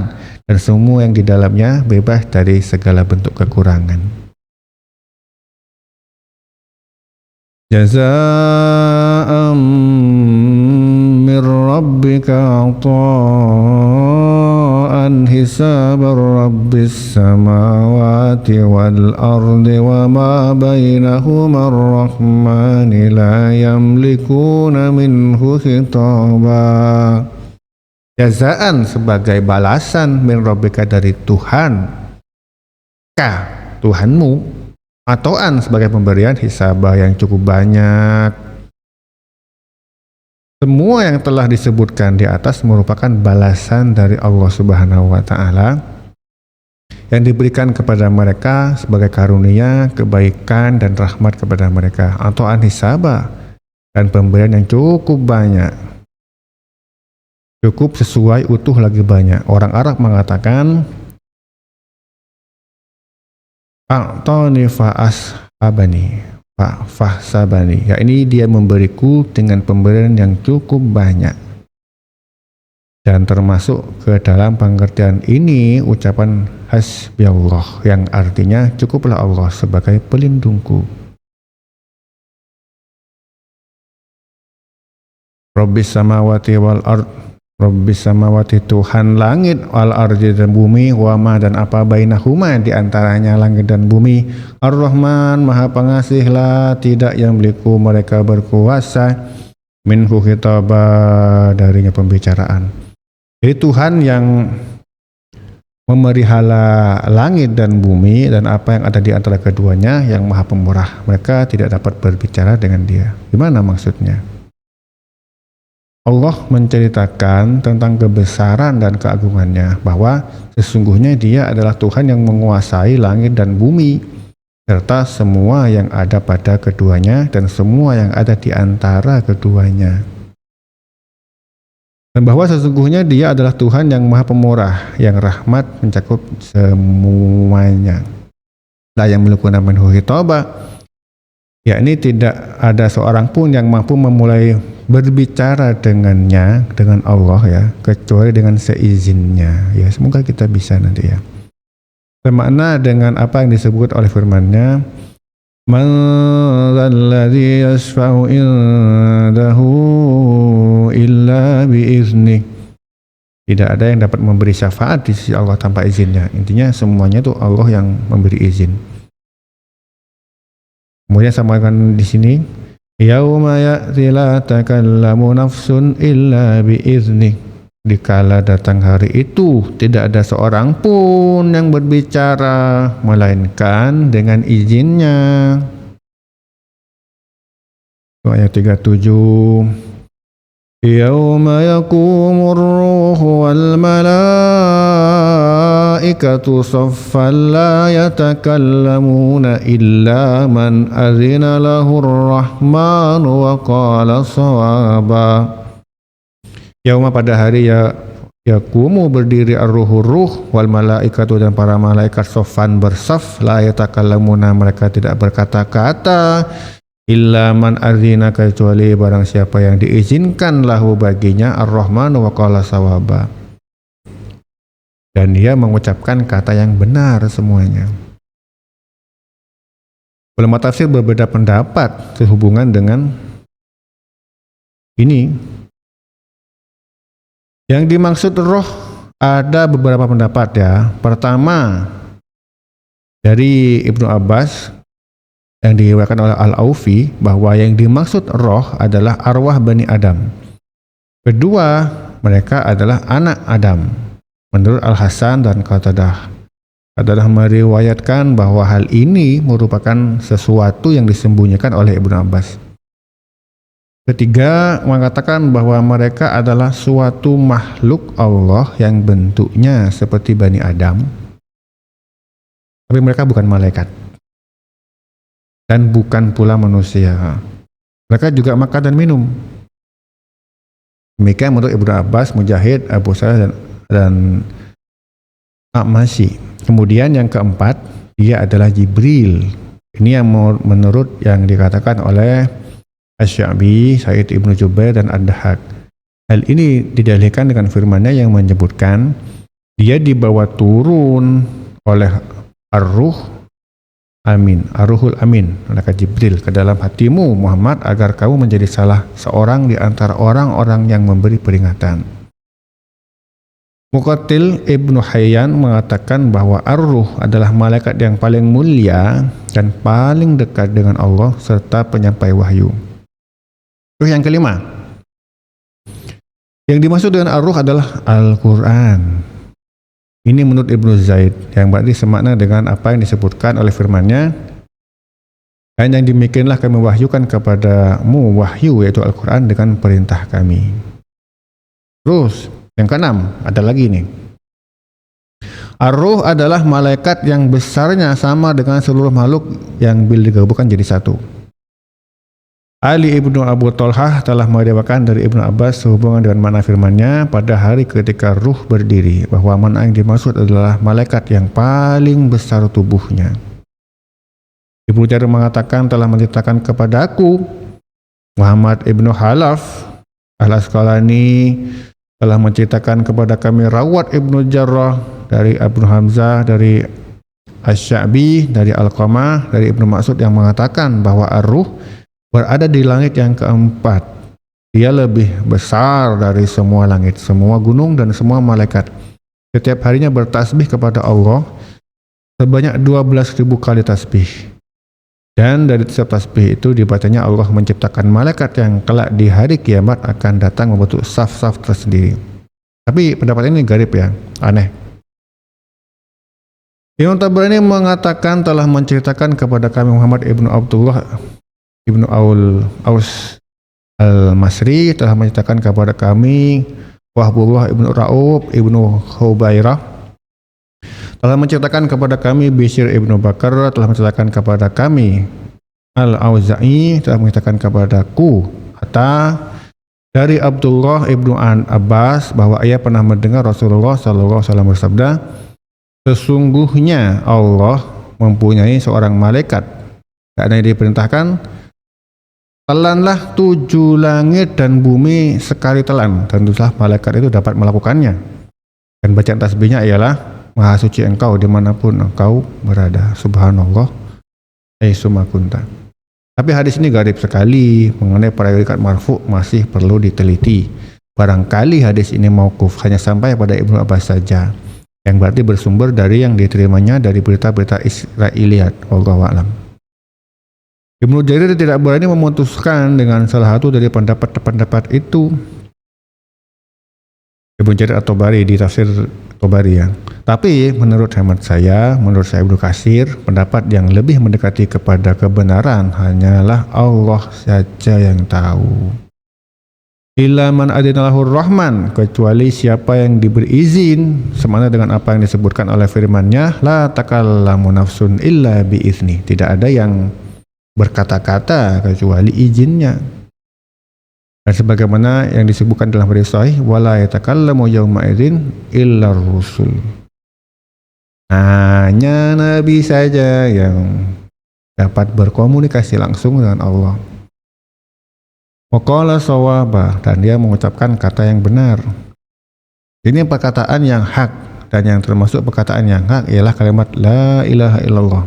dan semua yang di dalamnya bebas dari segala bentuk kekurangan. Jazaa'an min rabbika ata'an hisabar rabbis samawati wal ardi wa ma bainahuma ar-rahmani la yamlikuna minhu khitaba. Jazaan sebagai balasan min rabbika dari Tuhan Tuhanmu, atauan sebagai pemberian hisabah yang cukup banyak. Semua yang telah disebutkan di atas merupakan balasan dari Allah Subhanahu wa Ta'ala yang diberikan kepada mereka sebagai karunia, kebaikan dan rahmat kepada mereka. Atauan hisabah dan pemberian yang cukup banyak, cukup sesuai, utuh, lagi banyak. Orang Arab mengatakan A'tani fahsabani, ya ini dia memberiku dengan pemberian yang cukup banyak. Dan termasuk ke dalam pengertian ini ucapan hasbiyallah yang artinya cukuplah Allah sebagai pelindungku. Rabbis samawati wal ard, Rabbis samawati Tuhan langit, wal ardi dan bumi, wama dan apa bainahuma di antaranya langit dan bumi, Ar-Rahman Maha Pengasih, la tidak yang beliku mereka berkuasa, minhu khitaba darinya pembicaraan. Jadi Tuhan yang memelihara langit dan bumi dan apa yang ada di antara keduanya, yang Maha Pemurah, mereka tidak dapat berbicara dengan Dia. Gimana maksudnya? Allah menceritakan tentang kebesaran dan keagungannya, bahwa sesungguhnya Dia adalah Tuhan yang menguasai langit dan bumi serta semua yang ada pada keduanya dan semua yang ada di antara keduanya, dan bahwa sesungguhnya Dia adalah Tuhan yang Maha Pemurah, yang rahmat mencakup semuanya. La yamlikuna minhu khitaba, yakni tidak ada seorang pun yang mampu memulai berbicara dengannya, dengan Allah ya, kecuali dengan seizinnya. Ya, semoga kita bisa nanti ya. Semakna dengan apa yang disebut oleh firman-Nya, man dzalladzi yashfa'u indahu illa biizni. Tidak ada yang dapat memberi syafaat di sisi Allah tanpa izinnya. Intinya semuanya itu Allah yang memberi izin. Kemudian samakan di sini, yauma ya'ti la takallamu nafsun illa biizni. Dikala datang hari itu tidak ada seorang pun yang berbicara melainkan dengan izinnya. Ayat 37, yauma yaqumur ruhu wal malaikatu saffan la yatakallamuna illa man azina lahur rahmanu wa qala shawaba. Yauma pada hari yaqumu berdiri ar-ruh wal malaikatu dan para malaikat saffan bersaf, la yatakallamuna mereka tidak berkata-kata, illa man azina kecuali barang siapa yang diizinkan lahu baginya ar-rahmanu wa qala shawaba, dan dia mengucapkan kata yang benar semuanya. Ulama tafsir berbeda pendapat sehubungan dengan ini. Yang dimaksud roh ada beberapa pendapat ya. Pertama, dari Ibnu Abbas yang diriwayatkan oleh Al-Aufi, bahwa yang dimaksud roh adalah arwah Bani Adam. Kedua, mereka adalah anak Adam. Menurut Al-Hasan dan Qatadah adalah meriwayatkan bahwa hal ini merupakan sesuatu yang disembunyikan oleh Ibnu Abbas. Ketiga, mengatakan bahwa mereka adalah suatu makhluk Allah yang bentuknya seperti Bani Adam, tapi mereka bukan malaikat dan bukan pula manusia. Mereka juga makan dan minum. Demikian menurut Ibnu Abbas, Mujahid, Abu Salah dan A'mashi. Kemudian yang keempat, dia adalah Jibril. Ini yang menurut yang dikatakan oleh Asy-Sya'bi, Sa'id Ibnu Jubair dan Ad-Dahhak. Hal ini didalilkan dengan firman-Nya yang menyebutkan dia dibawa turun oleh Ar-Ruh Amin, Ar-Ruhul Amin, malaikat Jibril ke dalam hatimu Muhammad agar kamu menjadi salah seorang di antara orang-orang yang memberi peringatan. Muqatil Ibnu Hayyan mengatakan bahwa Ar-Ruh adalah malaikat yang paling mulia dan paling dekat dengan Allah serta penyampai wahyu. Terus yang kelima, yang dimaksud dengan Ar-Ruh adalah Al-Quran. Ini menurut Ibnu Zaid, yang berarti semakna dengan apa yang disebutkan oleh firman-Nya, dan yang demikianlah kami wahyukan kepadamu wahyu, yaitu Al-Quran dengan perintah kami. Terus yang keenam, ada lagi nih. Ar-Ruh adalah malaikat yang besarnya sama dengan seluruh makhluk yang bila digabungkan jadi satu. Ali ibnu Abu Thalhah telah meriwayatkan dari Ibnu Abbas sehubungan dengan makna firman-Nya pada hari ketika ruh berdiri, bahwa makna yang dimaksud adalah malaikat yang paling besar tubuhnya. Ibnu Jarir mengatakan telah menceritakan kepadaku Muhammad ibnu Khalaf Al-Asqalani telah menceritakan kepada kami Rawat ibnu Jarrah dari Ibnu Hamzah dari Asy-Sya'bi dari Al-Qamah dari Ibnu Mas'ud yang mengatakan bahwa Ar-Ruh berada di langit yang keempat. Dia lebih besar dari semua langit, semua gunung dan semua malaikat. Setiap harinya bertasbih kepada Allah sebanyak 12.000 kali tasbih. Dan dari setiap tasbih itu dibacanya Allah menciptakan malaikat yang kelak di hari kiamat akan datang membentuk saf-saf tersendiri. Tapi pendapat ini garib ya, aneh. Imam Tabrani mengatakan telah menceritakan kepada kami Muhammad ibnu Abdullah Ibnu Aus Al-Masri telah menceritakan kepada kami Wahbullah ibnu Ra'ub ibnu Hubairah telah menceritakan kepada kami Bishr ibnu Bakar telah menceritakan kepada kami Al-Auza'i telah menceritakan kepadaku Hatta dari Abdullah ibnu Abbas bahwa ia pernah mendengar Rasulullah SAW bersabda, sesungguhnya Allah mempunyai seorang malaikat karena diperintahkan telanlah 7 langit dan bumi sekali telan, dan tentulah malaikat itu dapat melakukannya. Dan bacaan tasbihnya ialah Maha suci engkau dimanapun engkau berada, subhanallah aitsuma kunta. Tapi hadis ini garib sekali, mengenai predikat marfu masih perlu diteliti. Barangkali hadis ini mauquf, hanya sampai pada Ibnu Abbas saja, yang berarti bersumber dari yang diterimanya dari berita-berita Israiliyat. Wallahu a'lam. Ibnu Jarir tidak berani memutuskan dengan salah satu dari pendapat-pendapat itu. Ibnu Jarir At-Tabari di tafsir Tabari ya. Tapi menurut hemat saya, menurut saya Ibnu Katsir, pendapat yang lebih mendekati kepada kebenaran hanyalah Allah saja yang tahu. Illa man adinalahur rahman, kecuali siapa yang diberi izin semana dengan apa yang disebutkan oleh firman-Nya, la takallamu nafsun illa biizni. Tidak ada yang berkata-kata kecuali izinnya. Dan sebagaimana yang disebutkan dalam hadis sahih, wala yatakallamu yauma idzin illa rusul. Hanya nabi saja yang dapat berkomunikasi langsung dengan Allah. Waqala shawaba, dan dia mengucapkan kata yang benar. Ini perkataan yang hak, dan yang termasuk perkataan yang hak ialah kalimat la ilaha illallah.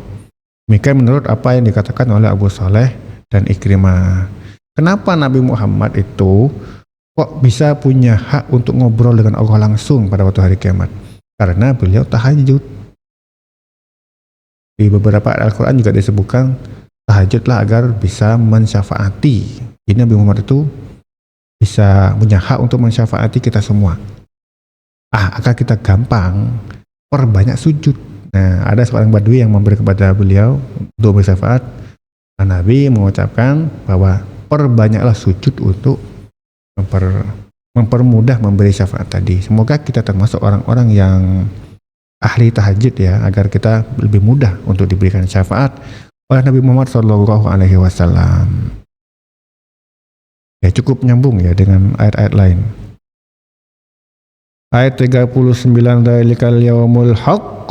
Demikian menurut apa yang dikatakan oleh Abu Saleh dan Ikrimah. Kenapa Nabi Muhammad itu kok bisa punya hak untuk ngobrol dengan Allah langsung pada waktu hari kiamat? Karena beliau tahajud. Di beberapa ayat Al-Quran juga disebutkan tahajudlah agar bisa mensyafaati. Jadi Nabi Muhammad itu bisa punya hak untuk mensyafaati kita semua. agar kita gampang perbanyak sujud. Nah, ada seorang badui yang memberi kepada beliau untuk bersyafaat. Nabi mengucapkan bahwa perbanyaklah sujud untuk mempermudah memberi syafaat tadi. Semoga kita termasuk orang-orang yang ahli tahajud ya, agar kita lebih mudah untuk diberikan syafaat oleh Nabi Muhammad SAW. Ya, cukup nyambung ya dengan ayat-ayat lain. Ayat 39, Dzalikal yaumul haqq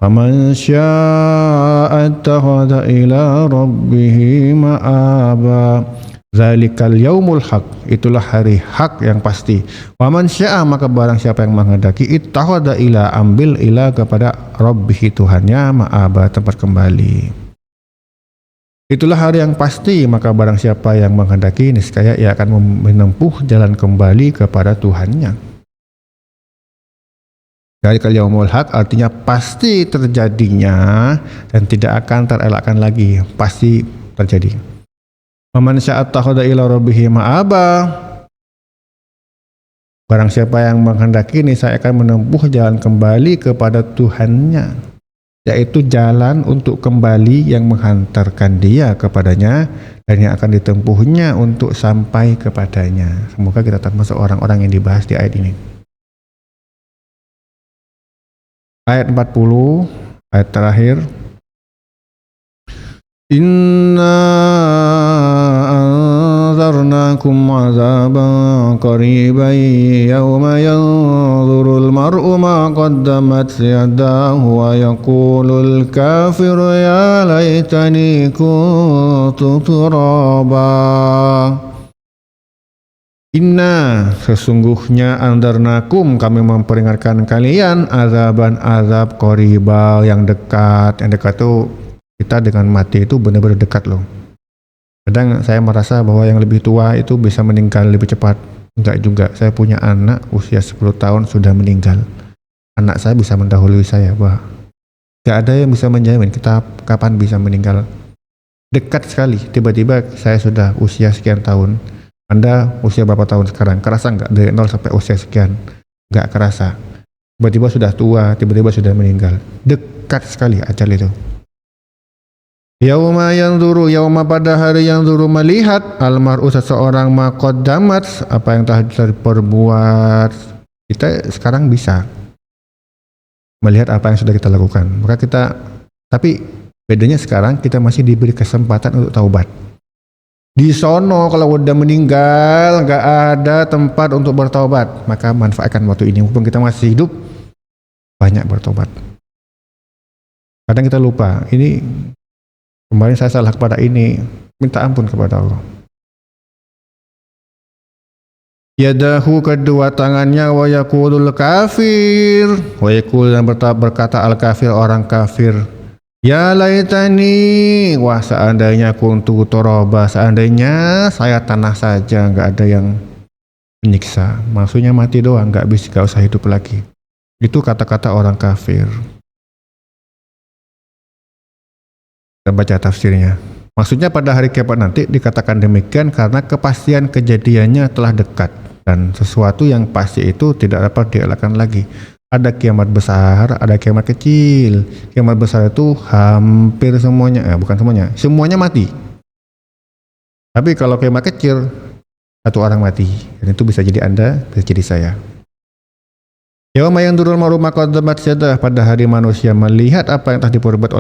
faman syaa'a ittakhadha ila rabbih ma'aba. Dzalikal yaumul haqq, itulah hari hak yang pasti. Faman syaa'a, maka barang siapa yang menghendaki, ittakhadha ila, ambil ila kepada rabbih, Tuhannya, ma'aba, tempat kembali. Itulah hari yang pasti, maka barang siapa yang menghendaki, niscaya ia akan menempuh jalan kembali kepada Tuhannya. Dzalikal yaumul haq artinya pasti terjadinya dan tidak akan terelakkan lagi, pasti terjadi. Faman syaa'a ittakhadha ila rabbih ma'aba, barang siapa yang menghendaki ini, saya akan menempuh jalan kembali kepada Tuhannya, yaitu jalan untuk kembali yang menghantarkan dia kepadanya dan yang akan ditempuhnya untuk sampai kepadanya. Semoga kita termasuk orang-orang yang dibahas di ayat ini. Ayat 40, ayat terakhir. Inna anzarnakum azaban qariban yawma yanzurul mar'u ma qaddamat yadahu wa yaqulul kafiru ya laitani kuntu turaba. Inna, sesungguhnya andarnakum, kami memperingatkan kalian, azaban azab qoriba, yang dekat. Yang dekat tuh kita dengan mati itu benar-benar dekat loh. Kadang saya merasa bahwa yang lebih tua itu bisa meninggal lebih cepat. Enggak juga, saya punya anak usia 10 tahun sudah meninggal. Anak saya bisa mendahului saya, wah. Gak ada yang bisa menjamin kita kapan bisa meninggal. Dekat sekali, tiba-tiba saya sudah usia sekian tahun. Anda usia berapa tahun sekarang? Kerasa nggak dari 0 sampai usia sekian? Nggak kerasa. Tiba-tiba sudah tua, tiba-tiba sudah meninggal. Dekat sekali ajal itu. Yauma yanzuru, yauma, pada hari yang zuru, melihat, almar'u, seseorang, maqaddamat, apa yang telah diperbuat. Kita sekarang bisa melihat apa yang sudah kita lakukan. Maka kita, tapi bedanya sekarang kita masih diberi kesempatan untuk taubat. Di sono kalau udah meninggal nggak ada tempat untuk bertobat, maka manfaatkan waktu ini mumpung kita masih hidup, banyak bertobat. Kadang kita lupa, ini kemarin saya salah kepada ini, minta ampun kepada Allah. Yadahu, kedua tangannya, wa yaqulul kafir, wa yaqul, dan berkata al kafir, orang kafir, ya laitani, wah seandainya kuntu turaba, seandainya saya tanah saja, nggak ada yang menyiksa. Maksudnya mati doang, nggak usah hidup lagi. Itu kata-kata orang kafir. Kita baca tafsirnya. Maksudnya pada hari kiamat nanti dikatakan demikian karena kepastian kejadiannya telah dekat dan sesuatu yang pasti itu tidak dapat dielakkan lagi. Ada kiamat besar, ada kiamat kecil. Kiamat besar itu hampir semuanya, bukan semuanya, semuanya mati. Tapi kalau kiamat kecil, satu orang mati. Dan itu bisa jadi Anda, bisa jadi saya. Yauma yanzurul mar'u ma qaddamat yadahu, pada hari manusia melihat apa yang telah diperbuat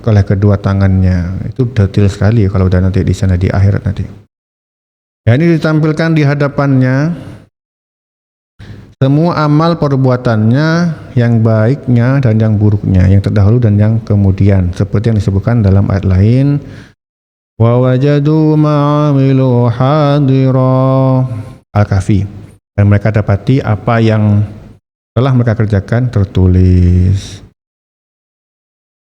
oleh kedua tangannya. Itu detail sekali kalau udah nanti di sana di akhirat nanti. Ya, ini ditampilkan di hadapannya semua amal perbuatannya, yang baiknya dan yang buruknya, yang terdahulu dan yang kemudian, seperti yang disebutkan dalam ayat lain, wa wajadu ma'amilu hadira, Al-Kahfi, dan mereka dapati apa yang telah mereka kerjakan tertulis.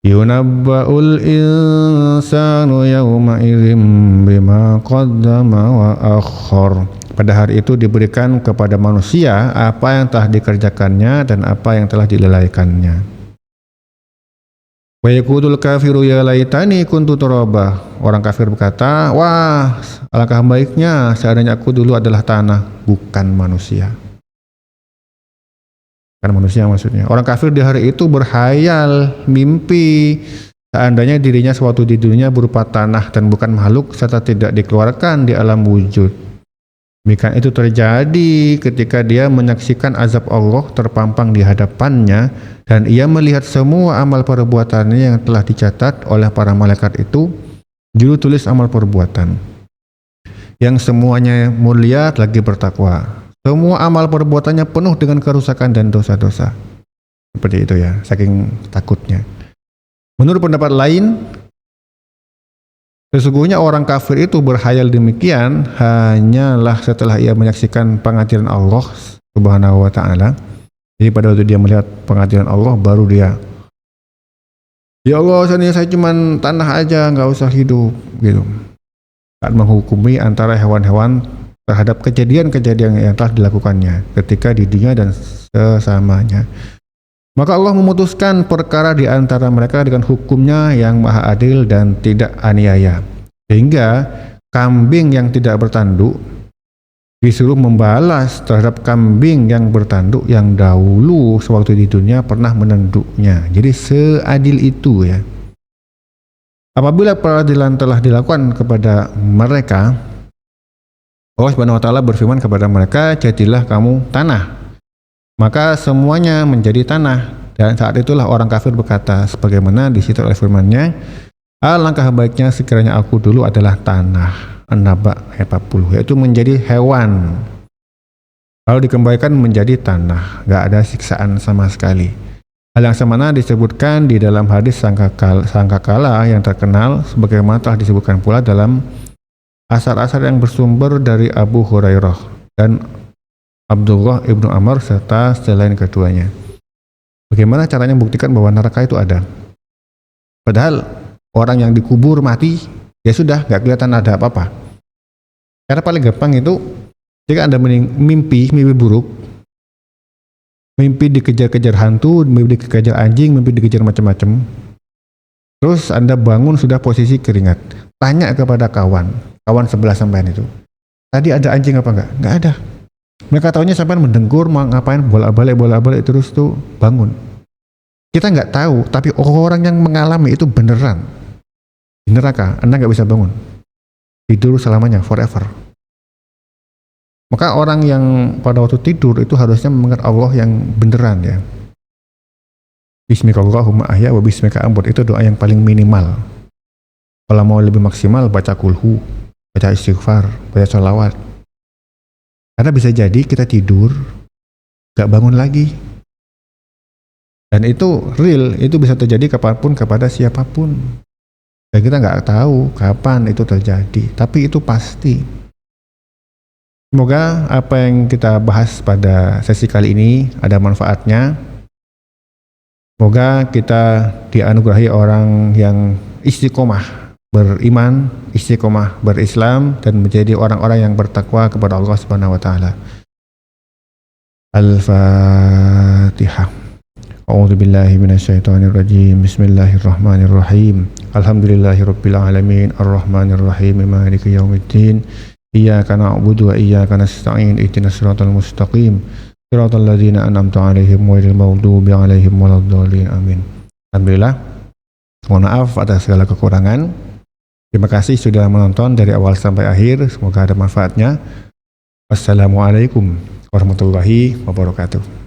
Yunabba'ul insanu yawma idzin bima qaddama wa akhkhar. Pada hari itu diberikan kepada manusia apa yang telah dikerjakannya dan apa yang telah dilalaikannya. Wa yaqulul kafiru ya laitani kuntu turaba. Orang kafir berkata, wah, alangkah baiknya seandainya aku dulu adalah tanah, bukan manusia. Kan manusia maksudnya. Orang kafir di hari itu berhayal, mimpi seandainya dirinya suatu di dunia berupa tanah dan bukan makhluk serta tidak dikeluarkan di alam wujud. Demikian itu terjadi ketika dia menyaksikan azab Allah terpampang di hadapannya dan ia melihat semua amal perbuatannya yang telah dicatat oleh para malaikat itu, juru tulis amal perbuatan. Yang semuanya mulia lagi bertakwa. Semua amal perbuatannya penuh dengan kerusakan dan dosa-dosa. Seperti itu ya, saking takutnya. Menurut pendapat lain, sesungguhnya orang kafir itu berhayal demikian hanyalah setelah ia menyaksikan pengadilan Allah Subhanahu wa taala. Jadi pada waktu dia melihat pengadilan Allah baru dia, ya Allah, saya cuman tanah aja, nggak usah hidup gitu. Saat menghukumi antara hewan-hewan terhadap kejadian-kejadian yang telah dilakukannya ketika di dunia dan sesamanya. Maka Allah memutuskan perkara di antara mereka dengan hukumnya yang maha adil dan tidak aniaya. Sehingga kambing yang tidak bertanduk disuruh membalas terhadap kambing yang bertanduk yang dahulu sewaktu di dunia pernah menanduknya. Jadi seadil itu ya. Apabila peradilan telah dilakukan kepada mereka, Allah Subhanahu wa taala berfirman kepada mereka, "Jadilah kamu tanah." Maka semuanya menjadi tanah. Dan saat itulah orang kafir berkata sebagaimana di situ oleh firman-Nya, "Alangkah baiknya sekiranya aku dulu adalah tanah." An-Naba ayat 40, yaitu menjadi hewan. Lalu dikembalikan menjadi tanah, enggak ada siksaan sama sekali. Hal yang semana disebutkan di dalam hadis sangkakala yang terkenal sebagaimana telah disebutkan pula dalam asar-asar yang bersumber dari Abu Hurairah dan Abdullah ibnu Amr serta selain keduanya. Bagaimana caranya membuktikan bahwa neraka itu ada? Padahal orang yang dikubur mati, ya sudah, gak kelihatan ada apa-apa. Cara paling gampang itu, jika Anda mimpi buruk, mimpi dikejar-kejar hantu, mimpi dikejar anjing, mimpi dikejar macam-macam, terus Anda bangun sudah posisi keringat, tanya kepada kawan sebelah sampean itu, tadi ada anjing apa enggak? Enggak ada. Mereka tahunya sampean mendengkur, mau ngapain, bolak-balik terus tuh bangun. Kita nggak tahu, tapi orang yang mengalami itu beneran di neraka, Anda nggak bisa bangun, tidur selamanya, forever. Maka orang yang pada waktu tidur itu harusnya mengingat Allah yang beneran ya. Bismikallahumma ahya wa bismika amut, itu doa yang paling minimal. Kalau mau lebih maksimal, baca kulhu, baca istighfar, baca sholawat. Karena bisa jadi kita tidur, gak bangun lagi. Dan itu real, itu bisa terjadi kapanpun kepada siapapun. Dan kita gak tahu kapan itu terjadi, tapi itu pasti. Semoga apa yang kita bahas pada sesi kali ini ada manfaatnya. Semoga kita dianugerahi orang yang istiqomah beriman, istiqomah berislam, dan menjadi orang-orang yang bertakwa kepada Allah Subhanahu wa taala. Al-Fatihah. A'udzu billahi minasyaitonir rajim. Bismillahirrahmanirrahim. Alhamdulillahirabbil alamin, arrahmanir rahim, maliki yaumiddin. Iyyaka na'budu wa iyyaka nasta'in. Ihdinas siratal mustaqim. Siratal ladzina an'amta 'alaihim ghairil maghdubi 'alaihim waladdallin. Amin. Alhamdulillah. Mohon maaf atas segala kekurangan. Terima kasih sudah menonton dari awal sampai akhir. Semoga ada manfaatnya. Wassalamualaikum warahmatullahi wabarakatuh.